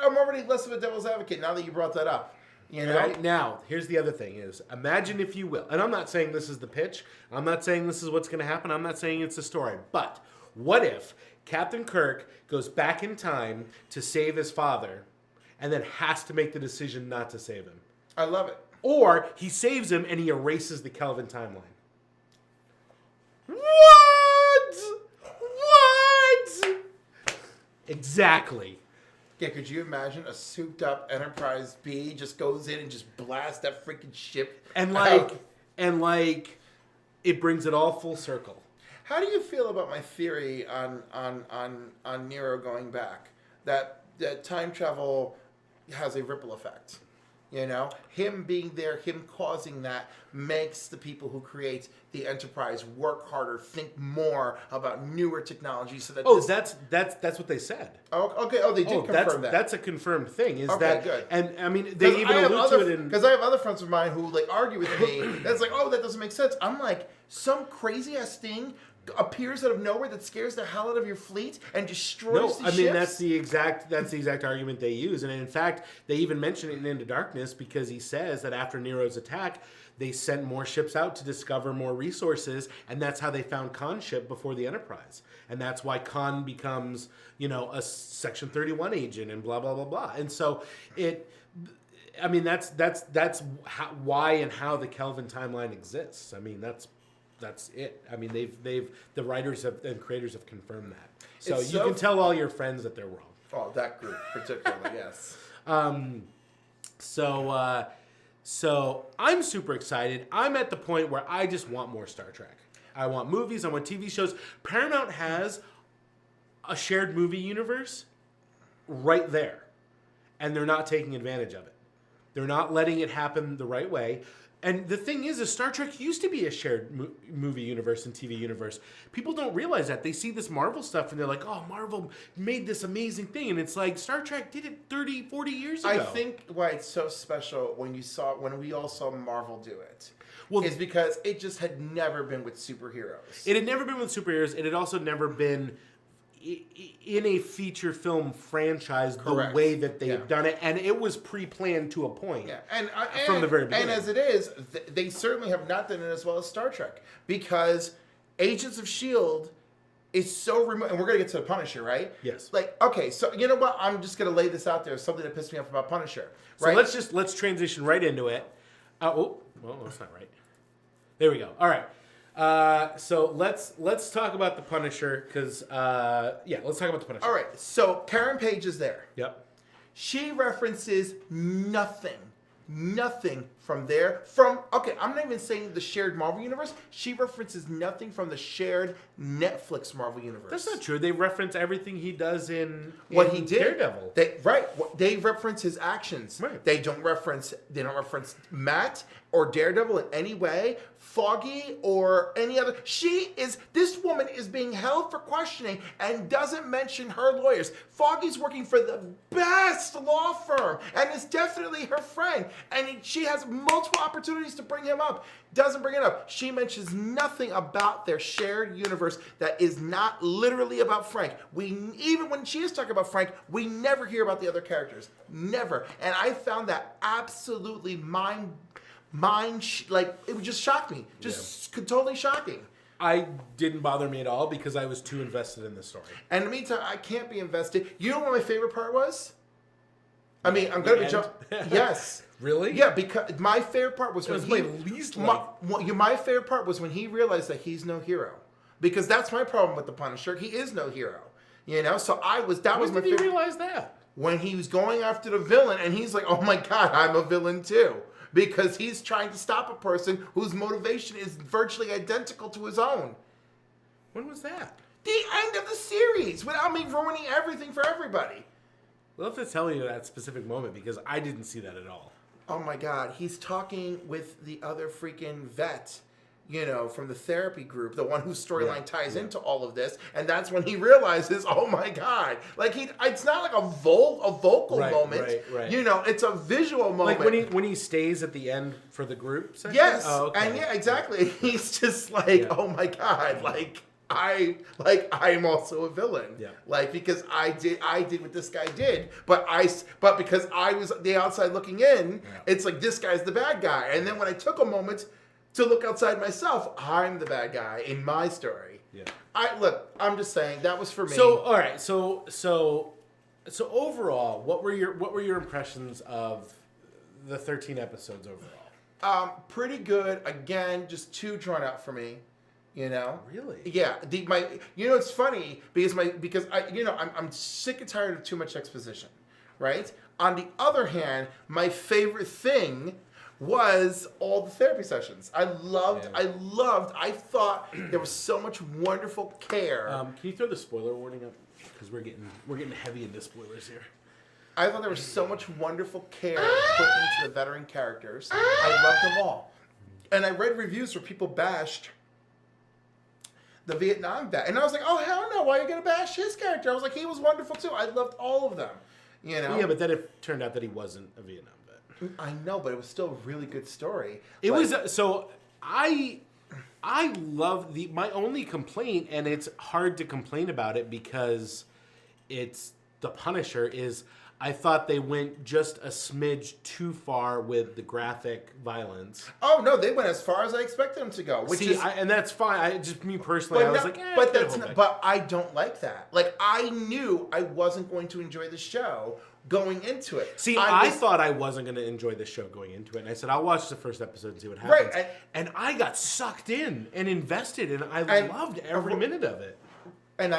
I'm already less of a devil's advocate now that you brought that up. Right? Now, here's the other thing is, imagine, if you will, and I'm not saying this is the pitch. I'm not saying this is what's going to happen. I'm not saying it's a story. But what if Captain Kirk goes back in time to save his father and then has to make the decision not to save him? I love it. Or he saves him and he erases the Kelvin timeline. What? Exactly. Yeah, could you imagine a souped up Enterprise B just goes in and just blasts that freaking ship and it brings it all full circle. How do you feel about my theory on Nero going back? That time travel has a ripple effect. Him being there, him causing that, makes the people who create the Enterprise work harder, think more about newer technology. So that that's what they said. Oh, okay. Oh, they did confirm that. That's a confirmed thing. Good. And I mean, they even allude to it because I have other friends of mine who argue with me. That's like, that doesn't make sense. I'm like, some crazy ass thing appears out of nowhere that scares the hell out of your fleet and destroys the ships? I mean, that's the exact argument they use. And in fact, they even mention it in Into Darkness, because he says that after Nero's attack, they sent more ships out to discover more resources, and that's how they found Khan's ship before the Enterprise. And that's why Khan becomes, a Section 31 agent and blah, blah, blah, blah. And so that's why and how the Kelvin timeline exists. I mean, that's it. I mean, the writers and creators have confirmed that. So you can tell all your friends that they're wrong. Oh, that group particularly, yes. So I'm super excited. I'm at the point where I just want more Star Trek. I want movies. I want TV shows. Paramount has a shared movie universe right there, and they're not taking advantage of it. They're not letting it happen the right way. And the thing is Star Trek used to be a shared movie universe and TV universe. People don't realize that. They see this Marvel stuff and they're like, oh, Marvel made this amazing thing. And it's like, Star Trek did it 30, 40 years ago. I think why it's so special when we all saw Marvel do it is because it just had never been with superheroes. It had never been with superheroes. It had also never been in a feature film franchise the way that they've done it, and it was pre-planned to a point. Yeah, and from the very beginning. And as it is, they certainly have not done it as well as Star Trek, because Agents of S.H.I.E.L.D. is so remote. And we're going to get to the Punisher, right? Yes. Like, okay, so you know what? I'm just going to lay this out there. Something that pissed me off about Punisher. Right? So let's transition right into it. Well, that's not right. There we go. All right. So let's talk about the Punisher because let's talk about the Punisher. All right. So Karen Page is there. Yep. She references nothing from there. I'm not even saying the shared Marvel universe. She references nothing from the shared Netflix Marvel universe. That's not true. They reference everything he does in what he did. Daredevil. They reference his actions. Right. They don't reference Matt or Daredevil in any way, Foggy or any other. This woman is being held for questioning and doesn't mention her lawyers. Foggy's working for the best law firm and is definitely her friend. And she has multiple opportunities to bring him up. Doesn't bring it up. She mentions nothing about their shared universe that is not literally about Frank. Even when she is talking about Frank, we never hear about the other characters. Never. And I found that absolutely it would just shock me. Totally shocking. I didn't bother me at all because I was too invested in the story. And in the meantime, I can't be invested. You know what my favorite part was? I mean, I'm going to be yes. Really? Yeah, because my favorite part was when my favorite part was when he realized that he's no hero. Because that's my problem with the Punisher. He is no hero. You know? So that was my favorite. When did you realize that? When he was going after the villain and he's like, "Oh my god, I'm a villain too." Because he's trying to stop a person whose motivation is virtually identical to his own. When was that? The end of the series, without me ruining everything for everybody. We'll have to tell you that specific moment because I didn't see that at all. Oh my god, he's talking with the other freaking vet, from the therapy group, the one whose storyline ties into all of this, and that's when he realizes, oh my god, it's not like a vocal moment, right. It's a visual moment. Like when he stays at the end for the group section? Yes, oh, okay. and exactly. He's just like, oh my god, I'm also a villain. Yeah. Because I did what this guy did, but because I was the outside looking in, it's like this guy's the bad guy. And then when I took a moment to look outside myself, I'm the bad guy in my story. Yeah. I'm just saying that was for me. So all right, so overall, what were your impressions of the 13 episodes overall? Pretty good. Again, just too drawn out for me. Really? Yeah. It's funny because I'm sick and tired of too much exposition, right? On the other hand, my favorite thing was all the therapy sessions. I thought there was so much wonderful care. Can you throw the spoiler warning up? Because we're getting heavy into spoilers here. I thought there was so much wonderful care put into the veteran characters. I loved them all. And I read reviews where people bashed the Vietnam vet. And I was like, oh, hell no, why are you going to bash his character? I was like, he was wonderful too. I loved all of them. Yeah, but then it turned out that he wasn't a Vietnam vet. I know, but it was still a really good story. It was, so I love my only complaint, and it's hard to complain about it because it's the Punisher, is I thought they went just a smidge too far with the graphic violence. Oh no, they went as far as I expected them to go. And that's fine. Me personally, I was like, but I don't like that. Like I knew I wasn't going to enjoy the show going into it. See, I thought I wasn't going to enjoy the show going into it, and I said I'll watch the first episode and see what happens. Right, and I got sucked in and invested, and I loved every minute of it. And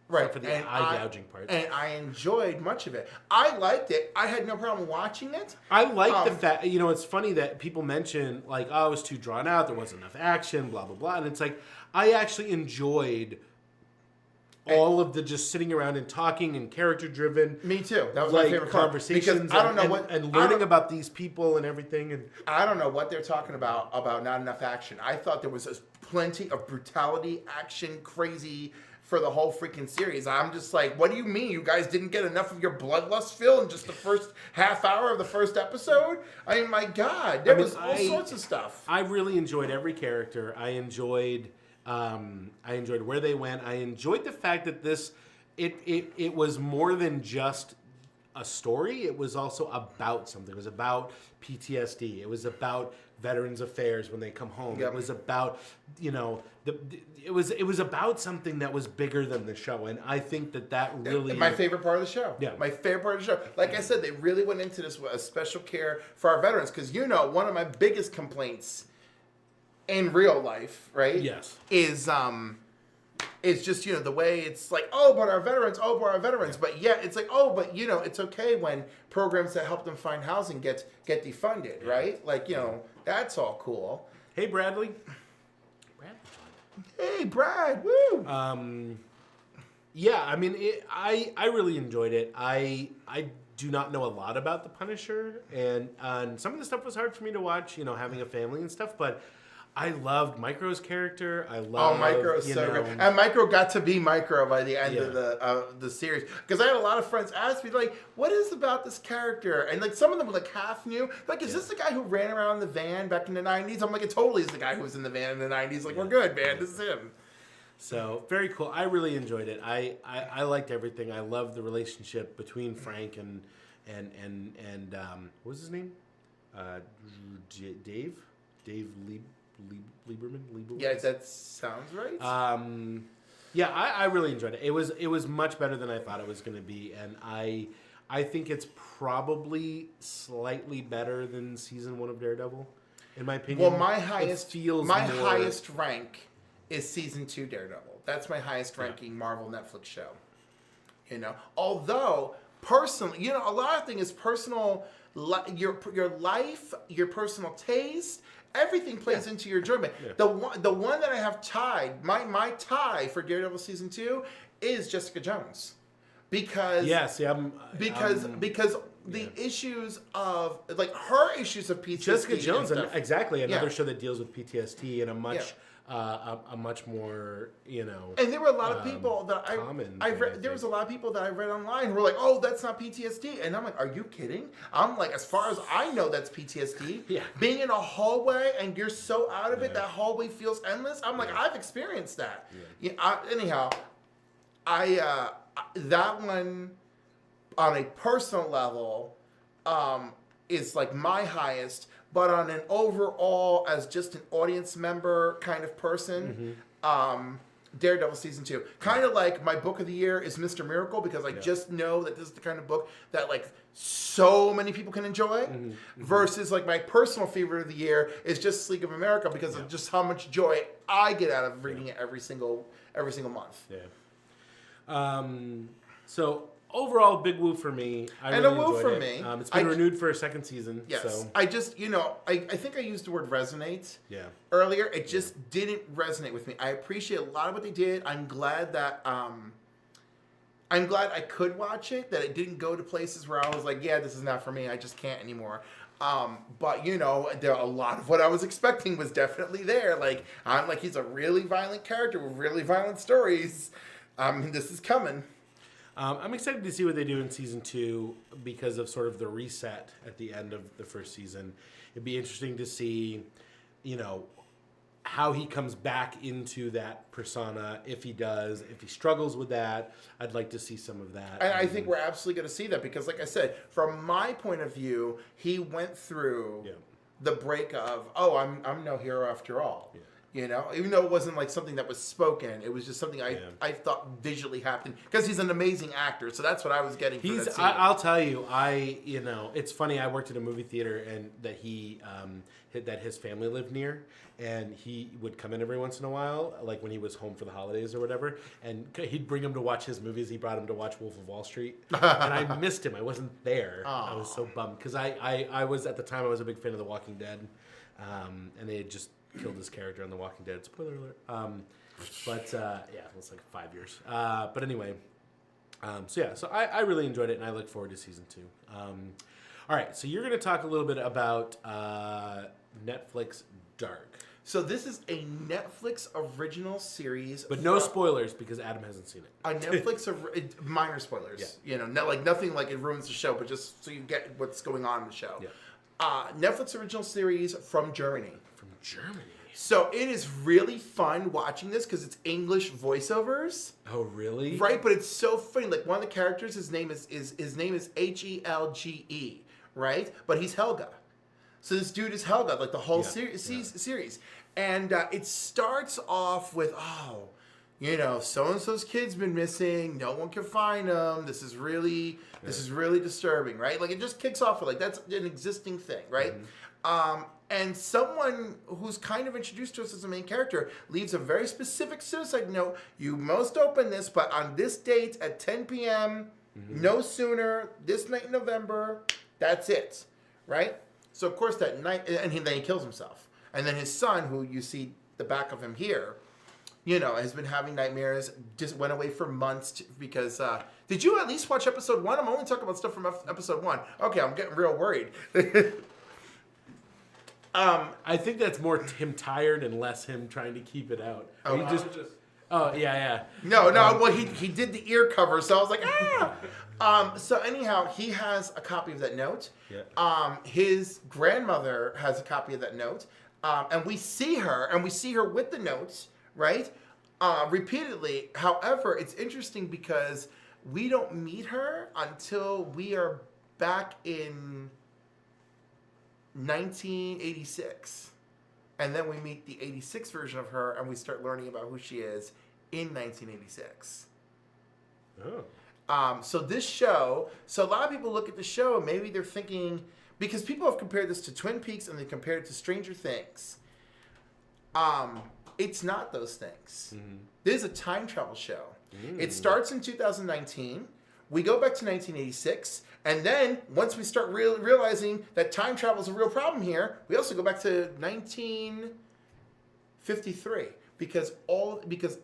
right, for the eye gouging part. And I enjoyed much of it. I liked it. I had no problem watching it. I like the fact, it's funny that people mention, like, oh, it was too drawn out, there wasn't enough action, blah, blah, blah. And it's like, I actually enjoyed all of the just sitting around and talking and character-driven. Me too. That was my favorite conversations. Because I don't know and learning about these people and everything. And I don't know what they're talking about not enough action. I thought there was plenty of brutality, action, crazy for the whole freaking series. I'm just like, what do you mean? You guys didn't get enough of your bloodlust fill in just the first half hour of the first episode? I mean, my God, there was all sorts of stuff. I really enjoyed every character. I enjoyed where they went. I enjoyed the fact that it was more than just a story. It was also about something. It was about PTSD. It was about Veterans Affairs when they come home. Yep. It was about, it was about something that was bigger than the show, and I think that really my favorite part of the show. Yeah. My favorite part of the show. Like I said, they really went into this with a special care for our veterans because one of my biggest complaints in real life, right? Yes. Is just the way it's like, oh, but our veterans, but yeah, it's like, oh, but it's okay when programs that help them find housing get defunded, right? Like that's all cool. Hey, Bradley. Hey, Brad, woo. Yeah, I mean, I really enjoyed it. I do not know a lot about the Punisher, and some of the stuff was hard for me to watch. Having a family and stuff, but I loved Micro's character. I love Micro's so great. And Micro got to be Micro by the end of the series. Because I had a lot of friends ask me, like, what is about this character? And, like, some of them were, like, half new. Like, is this the guy who ran around in the van back in the 90s? I'm like, it totally is the guy who was in the van in the 90s. Like, we're good, man. This is him. So, very cool. I really enjoyed it. I liked everything. I loved the relationship between Frank and what was his name? Dave Lieberman? Yeah, that sounds right. Yeah, I really enjoyed it. It was much better than I thought it was going to be, and I think it's probably slightly better than season 1 of Daredevil, in my opinion. Well, my highest rank is season 2 Daredevil. That's my highest ranking Marvel Netflix show. Although personally, a lot of things is personal. Your life, your personal taste. Everything plays into your enjoyment. Yeah. The one that I have tied, my tie for Daredevil season 2 is Jessica Jones, because the issues of her issues of PTSD. Jessica Jones, exactly another show that deals with PTSD in a much a much more And there were a lot of people that I read. There was a lot of people that I read online who were like, "Oh, that's not PTSD," and I'm like, "Are you kidding?" I'm like, as far as I know, that's PTSD. Yeah. Being in a hallway and you're so out of it, that hallway feels endless. I'm like, I've experienced that. Yeah. Anyhow, that one on a personal level is like my highest. But on an overall, as just an audience member kind of person, Daredevil season 2, kind of like my book of the year is Mr. Miracle, because I just know that this is the kind of book that so many people can enjoy. Versus my personal favorite of the year is just League of America, because of just how much joy I get out of reading it every single month. Yeah. So. Overall, big woo for me. I and really a woo enjoyed for it. me. It's been renewed for a second season. Yes. So. I just, I think I used the word resonate earlier. It just didn't resonate with me. I appreciate a lot of what they did. I'm glad that, I'm glad I could watch it, that it didn't go to places where I was like, yeah, this is not for me. I just can't anymore. But there a lot of what I was expecting was definitely there. I'm like, he's a really violent character with really violent stories. This is coming. I'm excited to see what they do in season 2 because of sort of the reset at the end of the first season. It'd be interesting to see, how he comes back into that persona, if he does, if he struggles with that. I'd like to see some of that. And I think we're absolutely going to see that because, like I said, from my point of view, he went through the break of, oh, I'm no hero after all. Yeah. Even though it wasn't something that was spoken, it was just something I thought visually happened, because he's an amazing actor. So that's what I was getting from that scene. I'll tell you, it's funny. I worked at a movie theater, and that his family lived near, and he would come in every once in a while, when he was home for the holidays or whatever, and he'd bring him to watch his movies. He brought him to watch Wolf of Wall Street, and I missed him. I wasn't there. I was so bummed because I was, at the time, I was a big fan of The Walking Dead, and they had just killed his character on The Walking Dead. Spoiler alert. It was 5 years. But anyway, so I really enjoyed it, and I look forward to season 2. All right, so you're going to talk a little bit about Netflix Dark. So this is a Netflix original series, but no spoilers because Adam hasn't seen it. A Netflix minor spoilers. Yeah. Nothing it ruins the show, but just so you get what's going on in the show. Yeah. Netflix original series from Germany. Germany. So it is really fun watching this because it's English voiceovers. Oh, really? Right, but it's so funny. One of the characters, his name is Helge, right? But he's Helga. So this dude is Helga, like the whole series. And it starts off with, so-and-so's kid's been missing. No one can find him. This is really disturbing, right? Like, it just kicks off with, like, that's an existing thing, right? Mm-hmm. And someone who's kind of introduced to us as a main character leaves a very specific suicide note. You must open this, but on this date at 10 p.m., no sooner, this night in November, that's it, right? So, of course, that night, and then he kills himself. And then his son, who you see the back of him here, has been having nightmares, just went away for months because, did you at least watch episode 1? I'm only talking about stuff from episode 1. Okay, I'm getting real worried. I think that's more him tired and less him trying to keep it out. Oh, yeah. No, well, he did the ear cover, so I was like, ah! So anyhow, he has a copy of that note. Yeah. His grandmother has a copy of that note. And we see her with the notes, right? Repeatedly. However, it's interesting because we don't meet her until we are back in 1986. And then we meet the 86 version of her, and we start learning about who she is in 1986. Oh. So this show, a lot of people look at the show, and maybe they're thinking, because people have compared this to Twin Peaks, and they compared it to Stranger Things. It's not those things. Mm-hmm. This is a time travel show. Mm. It starts in 2019. We go back to 1986. And then, once we start realizing that time travel is a real problem here, we also go back to 1953 because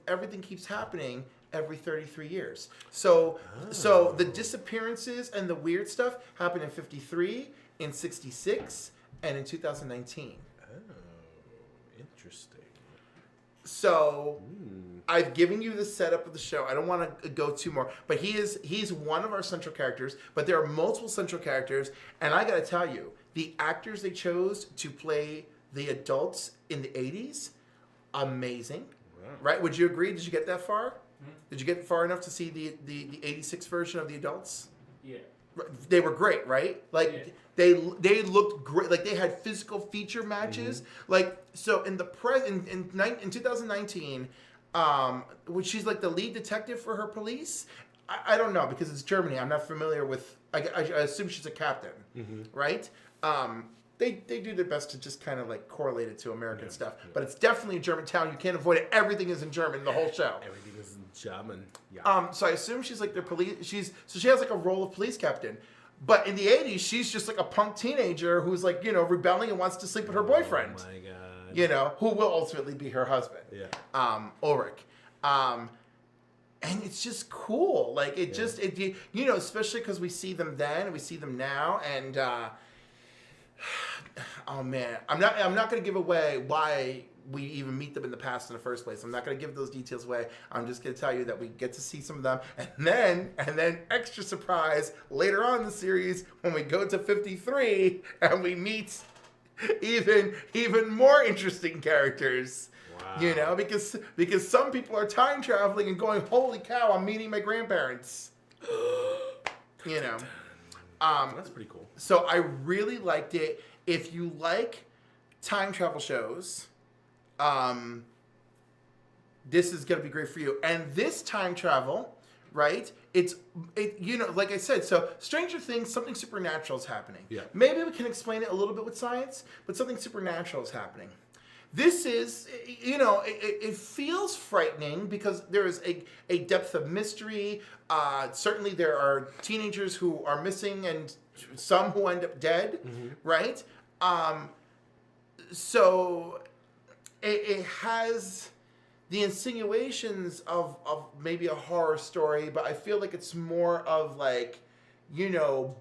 everything keeps happening every 33 years. So the disappearances and the weird stuff happen in 53, in 66, and in 2019. Oh, interesting. So I've given you the setup of the show. I don't want to go too more, but he's one of our central characters, but there are multiple central characters, and I got to tell you, the actors they chose to play the adults in the 80s, amazing. Wow. Right? Would you agree? Did you get that far? Mm-hmm. Did you get far enough to see the 86 version of the adults? Yeah. They were great, right? Like, yeah. They looked great. Like, they had physical feature matches. Mm-hmm. Like, so in in 2019, when she's like the lead detective for her police, I don't know because it's Germany. I'm not familiar with. I assume she's a captain, mm-hmm. right? They do their best to just kind of like correlate it to American stuff, but it's definitely a German town. You can't avoid it. Everything is in German. The whole show. Everything is in German. Yeah. So I assume she's like their police. She has like a role of police captain. But in the 80s, she's just like a punk teenager who's like, rebelling and wants to sleep with her boyfriend. Oh my God. Who will ultimately be her husband. Yeah. Ulrich. And it's just cool. Like, especially because we see them then and we see them now. And, oh man, I'm not going to give away why we even meet them in the past in the first place. I'm not going to give those details away. I'm just going to tell you that we get to see some of them. And then extra surprise later on in the series when we go to 53 and we meet even more interesting characters. Wow. Because some people are time traveling and going, holy cow, I'm meeting my grandparents. That's pretty cool. So I really liked it. If you like time travel shows, this is going to be great for you. And this time travel, right? Like I said, so Stranger Things, something supernatural is happening. Yeah. Maybe we can explain it a little bit with science, but something supernatural is happening. This is, it feels frightening because there is a depth of mystery. Certainly there are teenagers who are missing and some who end up dead, mm-hmm. right? So it has the insinuations of maybe a horror story, but I feel like it's more of like,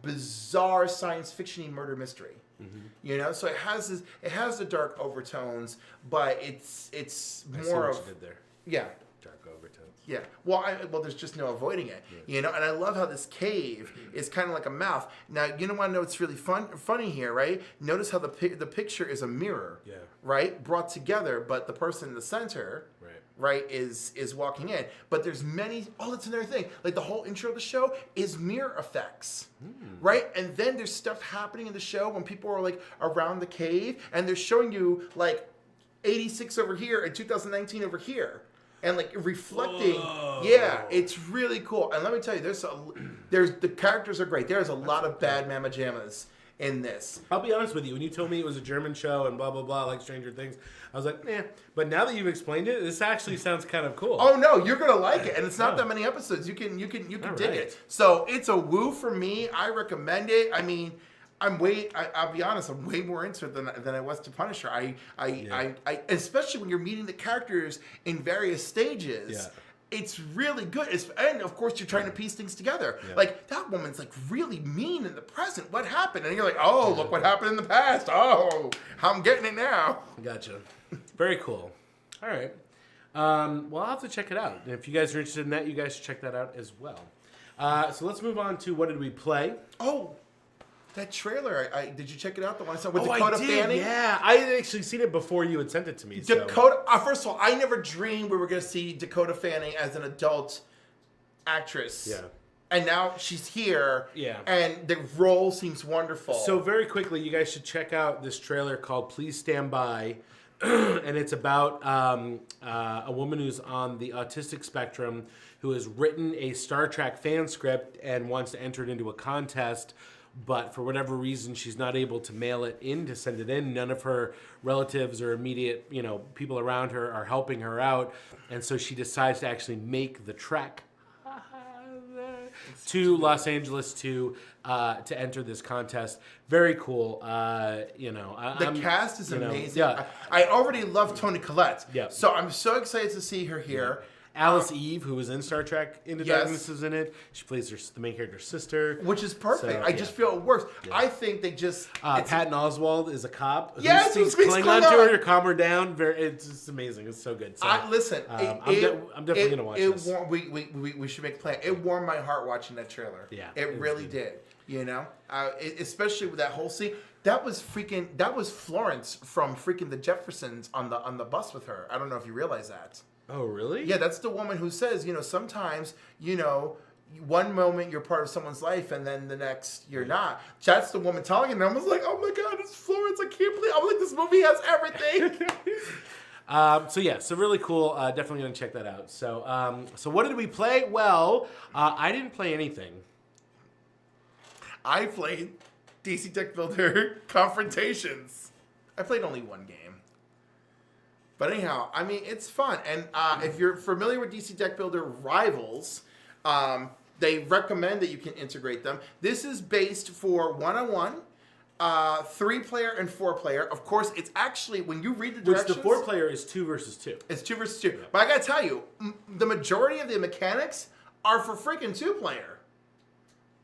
bizarre science fiction-y murder mystery. Mm-hmm. So it has the dark overtones, but it's more of. You did there. Yeah. Dark overtones. Yeah. Well, there's just no avoiding it. Yeah. And I love how this cave is kind of like a mouth. Now, you want to know what's really funny here, right? Notice how the picture is a mirror. Yeah. Right. Brought together, but the person in the center. Right. right, is walking in. But there's many. Oh, that's another thing. Like the whole intro of the show is mirror effects, right? And then there's stuff happening in the show when people are like around the cave, and they're showing you like 86 over here and 2019 over here. And like reflecting, yeah, it's really cool. And let me tell you, there's the characters are great. There's a lot of bad mamma jammas in this. I'll be honest with you. When you told me it was a German show and blah blah blah, like Stranger Things, I was like, eh. But now that you've explained it, this actually sounds kind of cool. Oh no, you're gonna like it, and it's not that many episodes. You can dig it. So it's a woo for me. I recommend it. I mean, I'll be honest. I'm way more into it than I was to Punisher. I especially when you're meeting the characters in various stages. Yeah. It's really good. And of course, you're trying to piece things together. Yeah. Like that woman's like really mean in the present. What happened? And you're like, oh, look what happened in the past. Oh, I'm getting it now. Gotcha. Very cool. All right. Well, I'll have to check it out. And if you guys are interested in that, you guys should check that out as well. So let's move on to what did we play? Oh. That trailer, did you check it out? The one I saw with Dakota Fanning? Yeah, I had actually seen it before you had sent it to me. Dakota, first of all, I never dreamed we were going to see Dakota Fanning as an adult actress. Yeah. And now she's here. Yeah. And the role seems wonderful. So very quickly, you guys should check out this trailer called Please Stand By. And it's about a woman who's on the autistic spectrum who has written a Star Trek fan script and wants to enter it into a contest. But for whatever reason, she's not able to mail it in, to send it in. None of her relatives or immediate, people around her are helping her out. And so she decides to actually make the trek to Los Angeles to enter this contest. Very cool. The cast is amazing. Yeah. I already love Toni Collette. Yeah. So I'm so excited to see her here. Yeah. Alice Eve, who was in Star Trek Into Darkness, is in it. She plays the main character's sister. Which is perfect. So, I just feel it works. Yeah. I think they just... Patton Oswalt is a cop. Yes, who speaks Klingon to her to calm her down. It's just amazing. It's so good. So, listen, I'm definitely going to watch this. We should make a plan. It warmed my heart watching that trailer. Yeah. It really did. Especially with that whole scene. That was Florence from freaking the Jeffersons on the bus with her. I don't know if you realize that. Oh, really? Yeah, that's the woman who says, sometimes, one moment you're part of someone's life and then the next you're not. That's the woman telling it. And I was like, oh my God, it's Florence. I can't believe. I'm like, this movie has everything. So really cool. Definitely going to check that out. So what did we play? Well, I didn't play anything. I played DC Deck Builder Confrontations. I played only one game. But anyhow, I mean, it's fun. And if you're familiar with DC Deck Builder Rivals, they recommend that you can integrate them. This is based for one-on-one, 3-player, and 4-player. Of course, it's actually, when you read the directions... Which the 4-player is 2 versus 2. It's 2 versus 2. Yeah. But I got to tell you, the majority of the mechanics are for freaking 2-player.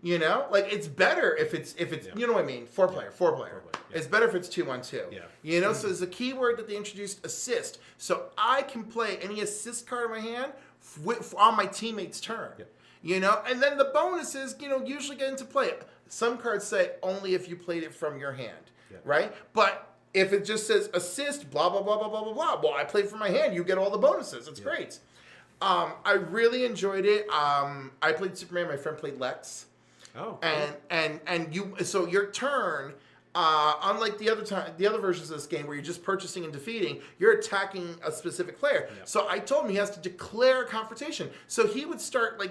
It's better if it's you know what I mean, 4-player. Yeah. It's better if it's 2-on-2. Yeah. So there's a keyword that they introduced, assist. So I can play any assist card in my hand on my teammate's turn. Yeah. And then the bonuses, usually get into play. Some cards say only if you played it from your hand, right? But if it just says assist, blah blah blah blah blah blah blah. Well, I played from my hand. You get all the bonuses. It's great. I really enjoyed it. I played Superman. My friend played Lex. Oh, cool. And so your turn, unlike the other versions of this game where you're just purchasing and defeating, you're attacking a specific player. Yeah. So I told him he has to declare a confrontation. So he would start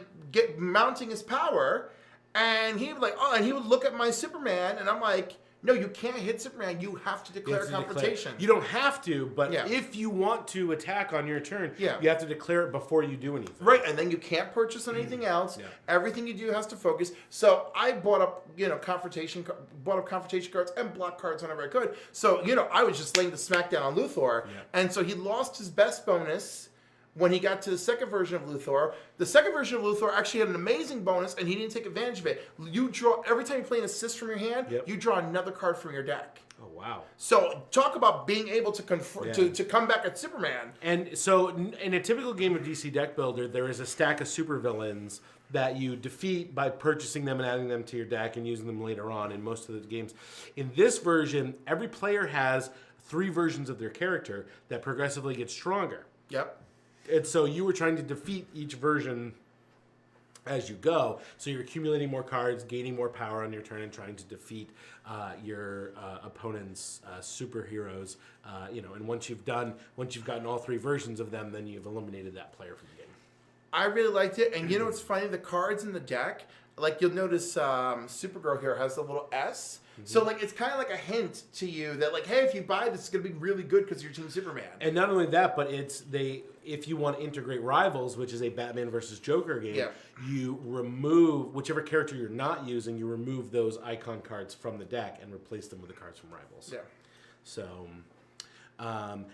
mounting his power, and he would look at my Superman, and I'm like, no, you can't hit Superman. You have to declare a confrontation. You don't have to, but if you want to attack on your turn, you have to declare it before you do anything. Right, and then you can't purchase anything else. Yeah. Everything you do has to focus. So I bought up, confrontation cards and block cards whenever I could. So, I was just laying the smackdown on Luthor. Yeah. And so he lost his best bonus when he got to the second version of Luthor. The second version of Luthor actually had an amazing bonus, and he didn't take advantage of it. You draw, every time you play an assist from your hand, you draw another card from your deck. Oh, wow. So talk about being able to to come back at Superman. And so in a typical game of DC Deck Builder, there is a stack of supervillains that you defeat by purchasing them and adding them to your deck and using them later on in most of the games. In this version, every player has 3 versions of their character that progressively get stronger. Yep. And so you were trying to defeat each version as you go. So you're accumulating more cards, gaining more power on your turn, and trying to defeat your opponent's superheroes. And once you've gotten all 3 versions of them, then you've eliminated that player from the game. I really liked it, and you know what's funny? The cards in the deck, like you'll notice, Supergirl here has a little S. Mm-hmm. So like it's kind of like a hint to you that like, hey, if you buy this, it's gonna be really good because you're Team Superman. And not only that, but if you want to integrate Rivals, which is a Batman versus Joker game, you remove whichever character you're not using. You remove those icon cards from the deck and replace them with the cards from Rivals. Yeah. So.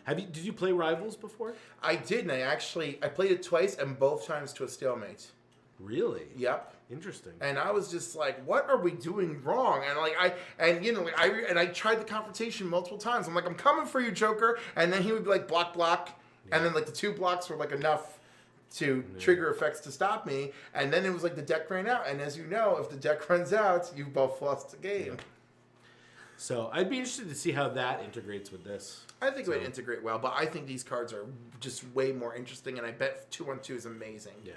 Did you play Rivals before? I did, and I played it twice, and both times to a stalemate. Really? Yep. Interesting. And I was just like, "What are we doing wrong?" And I tried the confrontation multiple times. I'm like, "I'm coming for you, Joker," and then he would be like, "Block," and then like the 2 blocks were like enough to trigger effects to stop me. And then it was like the deck ran out, and as you know, if the deck runs out, you both lost the game. Yeah. So I'd be interested to see how that integrates with this. I think it would integrate well, but I think these cards are just way more interesting, and I bet 2-on-2 is amazing. Yeah.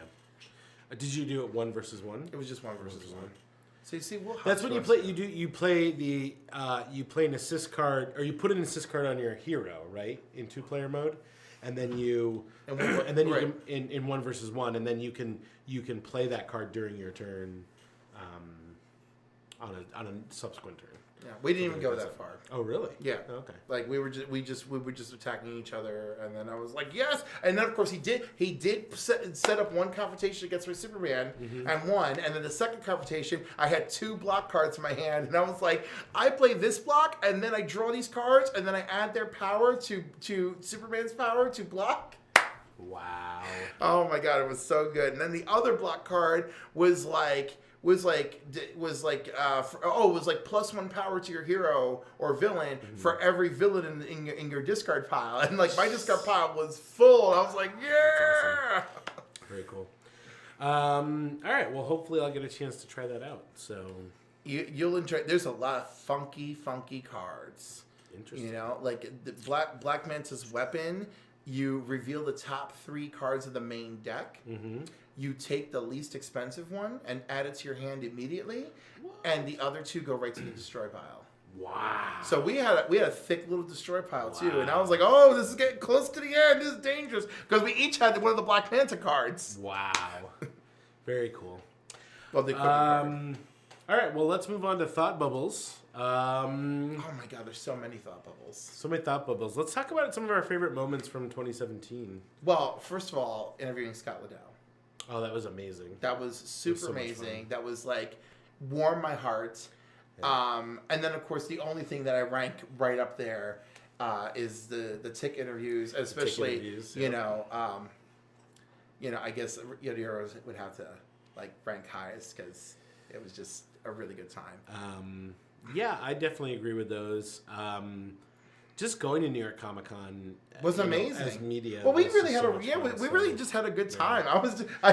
Did you do it 1 versus 1? It was just 1 versus 1. So you see, that's when you play. You play an assist card, or you put an assist card on your hero, right, in 2-player mode, and then you can, in 1 versus 1, and then you can play that card during your turn, on a subsequent turn. Yeah, we didn't even go that far. Oh, really? Yeah. Okay. Like we were just attacking each other, and then I was like, yes. And then of course he did set up one confrontation against my Superman and won. And then the second confrontation, I had 2 block cards in my hand, and I was like, I play this block, and then I draw these cards, and then I add their power to Superman's power to block. Wow. Oh my god, it was so good. And then the other block card was like +1 power to your hero or villain for every villain in your discard pile, and like my discard pile was full. I was like, yeah. Awesome. Very cool. All right. Well, hopefully I'll get a chance to try that out. So you'll enjoy. There's a lot of funky cards. Interesting. You know, like the Black Manta's weapon. You reveal the top 3 cards of the main deck. Mm-hmm. You take the least expensive one and add it to your hand immediately, and the other 2 go right to the destroy pile. Wow! So we had a thick little destroy pile too, and I was like, "Oh, this is getting close to the end. This is dangerous," because we each had one of the Black Panther cards. Wow! Very cool. Well, they all right. Well, let's move on to thought bubbles. Oh my God, there's so many thought bubbles. So many thought bubbles. Let's talk about some of our favorite moments from 2017. Well, first of all, interviewing Scott Liddell. Oh, that was amazing. That was super amazing. That was like warmed my heart. Yeah. And then of course the only thing that I rank right up there is the Tick interviews, especially I guess Heroes would have to like rank highest because it was just a really good time. Yeah, I definitely agree with those. Just going to New York Comic Con was amazing as media. Well, we really had we really just had a good time. Yeah.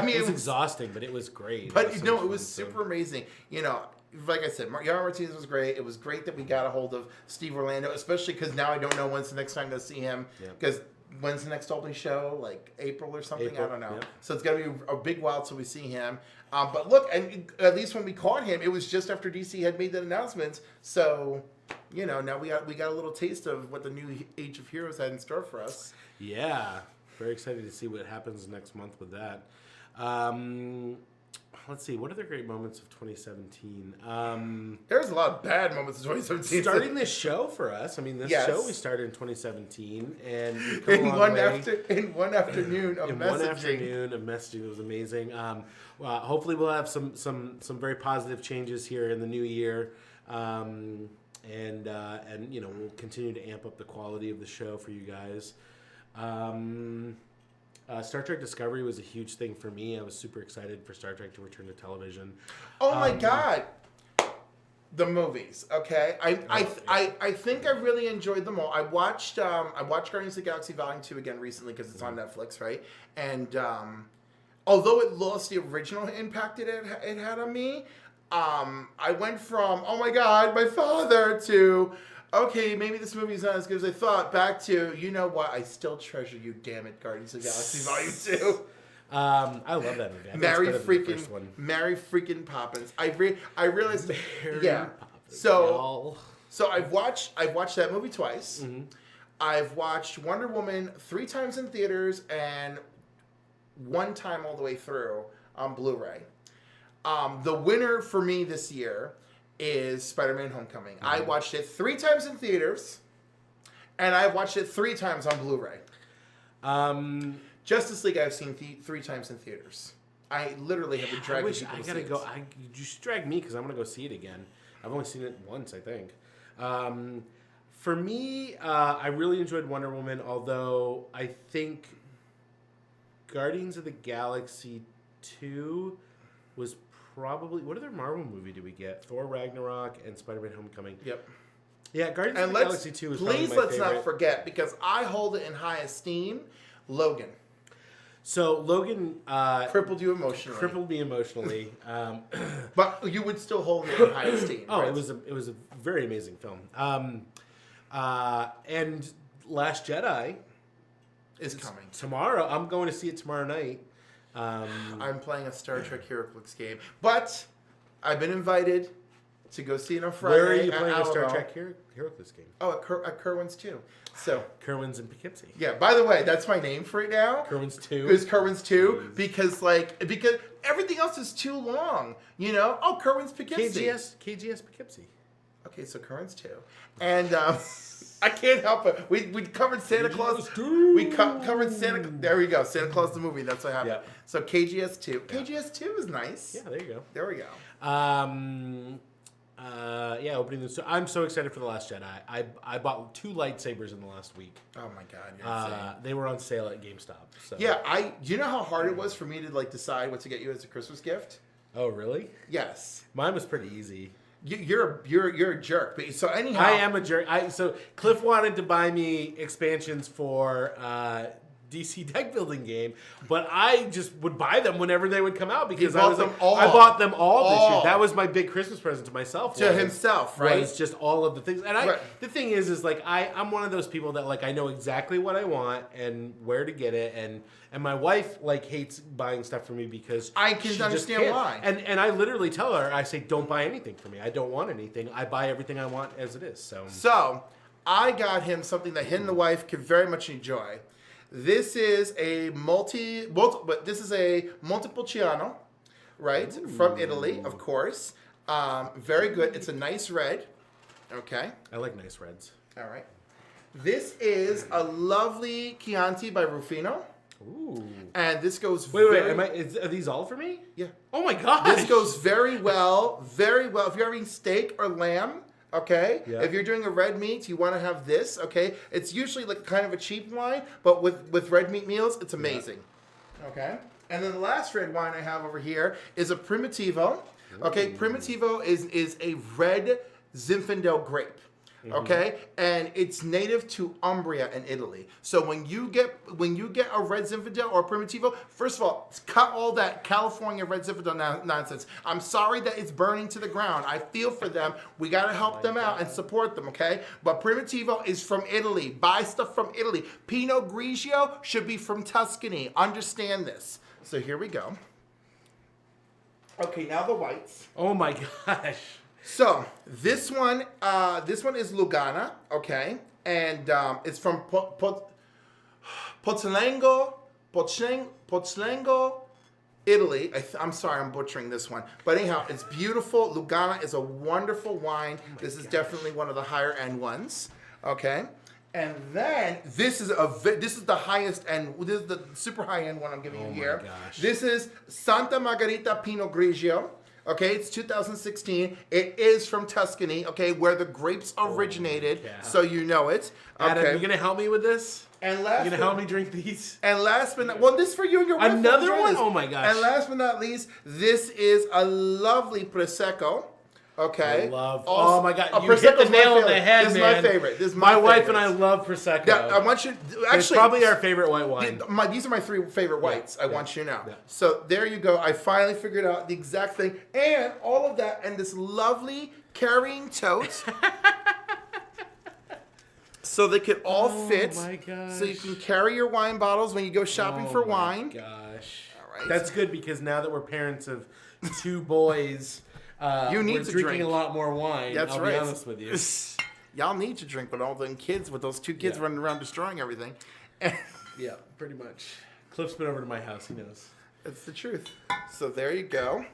It was exhausting, but it was great. But it was super amazing. You know, like I said, Yara Martinez was great. It was great that we got a hold of Steve Orlando, especially because now I don't know when's the next time to see him. Because when's the next opening show? Like April or something? I don't know. Yeah. So it's gonna be a big while till we see him. But look, and at least when we caught him, it was just after DC had made that announcement. So, now we got a little taste of what the new Age of Heroes had in store for us. Yeah, very excited to see what happens next month with that. Let's see, what are the great moments of 2017? There's a lot of bad moments of 2017. Starting this show for us. I mean, this show we started in 2017, and in one afternoon of messaging, it was amazing. Hopefully, we'll have some very positive changes here in the new year, and we'll continue to amp up the quality of the show for you guys. Star Trek Discovery was a huge thing for me. I was super excited for Star Trek to return to television. Oh my God. The movies, okay? I think I really enjoyed them all. I watched Guardians of the Galaxy Volume 2 again recently because it's on Netflix, right? And although it lost the original impact it had on me, I went from, oh my God, my father, to okay, maybe this movie's not as good as I thought. Back to, you know what? I still treasure you, damn it, Guardians of the Galaxy Volume 2. I love that movie. I think it's better than the first one. Mary freaking Poppins. I realized, Mary Poppins. So I've watched that movie twice. Mm-hmm. I've watched Wonder Woman 3 times in theaters and 1 time all the way through on Blu-ray. The winner for me this year is Spider-Man Homecoming. I watched it 3 times in theaters, and I watched it 3 times on Blu-ray. Justice League I've seen 3 times in theaters. I literally have been dragging people to see it. You just drag me because I'm gonna go see it again. I've only seen it once, I think. For me, I really enjoyed Wonder Woman, although I think Guardians of the Galaxy 2 was probably... What other Marvel movie did we get? Thor Ragnarok and Spider-Man Homecoming. Yep. Yeah, Guardians of the Galaxy 2 is probably my favorite. Please let's not forget, because I hold it in high esteem, Logan. So Logan crippled you emotionally. Crippled me emotionally. But you would still hold it in high esteem. Oh, right? it was a very amazing film. And Last Jedi is coming tomorrow. I'm going to see it tomorrow night. I'm playing a Star Trek HeroClix game, but I've been invited to go see it on Friday. Where are you playing a Star Trek HeroClix game? Oh, at Kerwin's 2. So Kerwin's in Poughkeepsie. Yeah. By the way, that's my name for it now. Kerwin's 2. It's Kerwin's 2 because everything else is too long. You know? Oh, Kerwin's Poughkeepsie. KGS Poughkeepsie. Okay, so Kerwin's 2, and I can't help it. We covered Santa Claus. We covered Santa. There we go. Santa Claus the movie. That's what happened. Yeah. So KGS 2. KGS 2 is nice. Yeah, there you go. There we go. Opening this. I'm so excited for The Last Jedi. I bought 2 lightsabers in the last week. Oh my god, you're insane. They were on sale at GameStop. So. Yeah, you know how hard it was for me to decide what to get you as a Christmas gift? Oh, really? Yes. Mine was pretty easy. You're a jerk. But so anyhow, I am a jerk. So Cliff wanted to buy me expansions for DC deck building game, but I just would buy them whenever they would come out because I bought them all this year. That was my big Christmas present to myself. To himself, right? Was just all of the things. And the thing is I'm one of those people that I know exactly what I want and where to get it, and my wife hates buying stuff for me because I can understand why. And I literally tell her, I say, don't buy anything for me. I don't want anything. I buy everything I want as it is. So I got him something that him and the wife could very much enjoy. This is a Montepulciano, right? Ooh. From Italy, of course. Very good. It's a nice red. Okay. I like nice reds. All right. This is a lovely Chianti by Rufino. Ooh. And this goes are these all for me? Yeah. Oh my gosh. This goes very well, very well. If you're having steak or lamb, okay? Yeah. If you're doing a red meat, you want to have this, okay? It's usually kind of a cheap wine, but with red meat meals, it's amazing. Yeah. Okay? And then the last red wine I have over here is a Primitivo. Okay? Ooh. Primitivo is a red Zinfandel grape. Okay, and it's native to Umbria in Italy. So when you get a red Zinfandel or a Primitivo, first of all, cut all that California red Zinfandel nonsense. I'm sorry that it's burning to the ground. I feel for them. We gotta help them out and support them. Okay, but Primitivo is from Italy. Buy stuff from Italy. Pinot Grigio should be from Tuscany. Understand this. So here we go. Okay, now the whites. Oh my gosh. So this one is Lugana, okay, and it's from Pozzolengo, Italy. I'm sorry, I'm butchering this one, but anyhow, it's beautiful. Lugana is a wonderful wine. This is definitely one of the higher end ones, okay. And then this is the highest end. This is the super high end one I'm giving you here. Gosh. This is Santa Margherita Pinot Grigio. Okay, it's 2016. It is from Tuscany, okay, where the grapes originated, so you know it. Okay. Adam, you gonna help me with this? And last, you gonna help me drink these? And last but not, this is for you and your wife. Another one? Oh my gosh! And last but not least, this is a lovely prosecco. Okay. I love. Oh my god! You hit Prosecco's the nail on the head, man. This is my favorite. This is my wife and I love prosecco. Yeah, I want you. Actually, it's probably our favorite white wine. These are my 3 favorite whites. I want you to know. Yeah. So there you go. I finally figured out the exact thing, and all of that, and this lovely carrying tote. so they could all fit. Oh my gosh. So you can carry your wine bottles when you go shopping for wine. Oh my gosh. All right. That's good because now that we're parents of 2 boys, you need we're to drinking drink a lot more wine. That's I'll right. be honest with you. Y'all need to drink with all them kids, with those 2 kids running around destroying everything. Yeah, pretty much. Cliff's been over to my house. He knows. That's the truth. So there you go.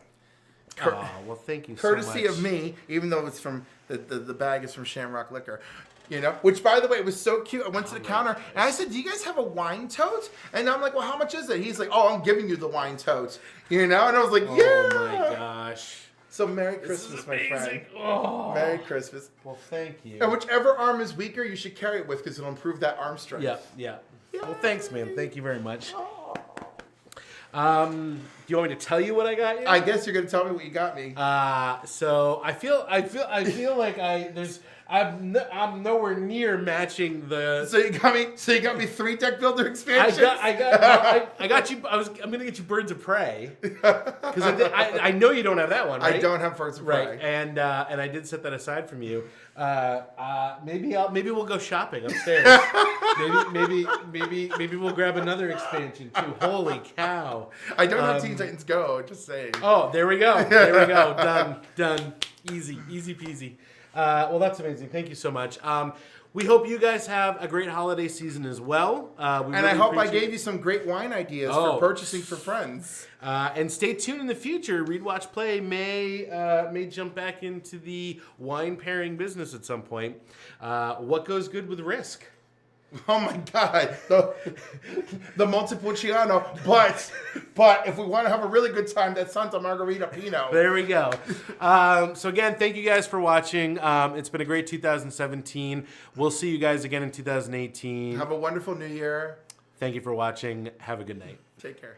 Oh, well, thank you Courtesy so much. of me, even though it's from the bag is from Shamrock Liquor. You know, which by the way was so cute. I went to the counter and I said, "Do you guys have a wine tote?" And I'm like, "Well, how much is it?" He's like, "Oh, I'm giving you the wine tote." You know, and I was like, "Yeah." Oh my gosh. So Merry Christmas, my friend. Oh. Merry Christmas. Well, thank you. And whichever arm is weaker, you should carry it with because it'll improve that arm strength. Yeah. Well, thanks, man. Thank you very much. Do you want me to tell you what I got you? I guess you're gonna tell me what you got me. So I feel like I'm nowhere near matching the. So you got me 3 deck builder expansions. I got you. I'm gonna get you Birds of Prey because I know you don't have that one, right? I don't have Birds of Prey. Right, and I did set that aside from you. Maybe we'll go shopping upstairs. maybe we'll grab another expansion too. Holy cow! I don't have Teen Titans Go. Just saying. Oh, there we go. Done. Easy peasy. Well, that's amazing. Thank you so much. We hope you guys have a great holiday season as well. And I hope I gave you some great wine ideas for purchasing for friends. And stay tuned in the future. Read, Watch, Play may jump back into the wine pairing business at some point. What goes good with Risk? Oh my God, the Montepulciano. But if we want to have a really good time, that's Santa Margarita Pinot. There we go. So again, thank you guys for watching. It's been a great 2017. We'll see you guys again in 2018. Have a wonderful New Year. Thank you for watching. Have a good night. Take care.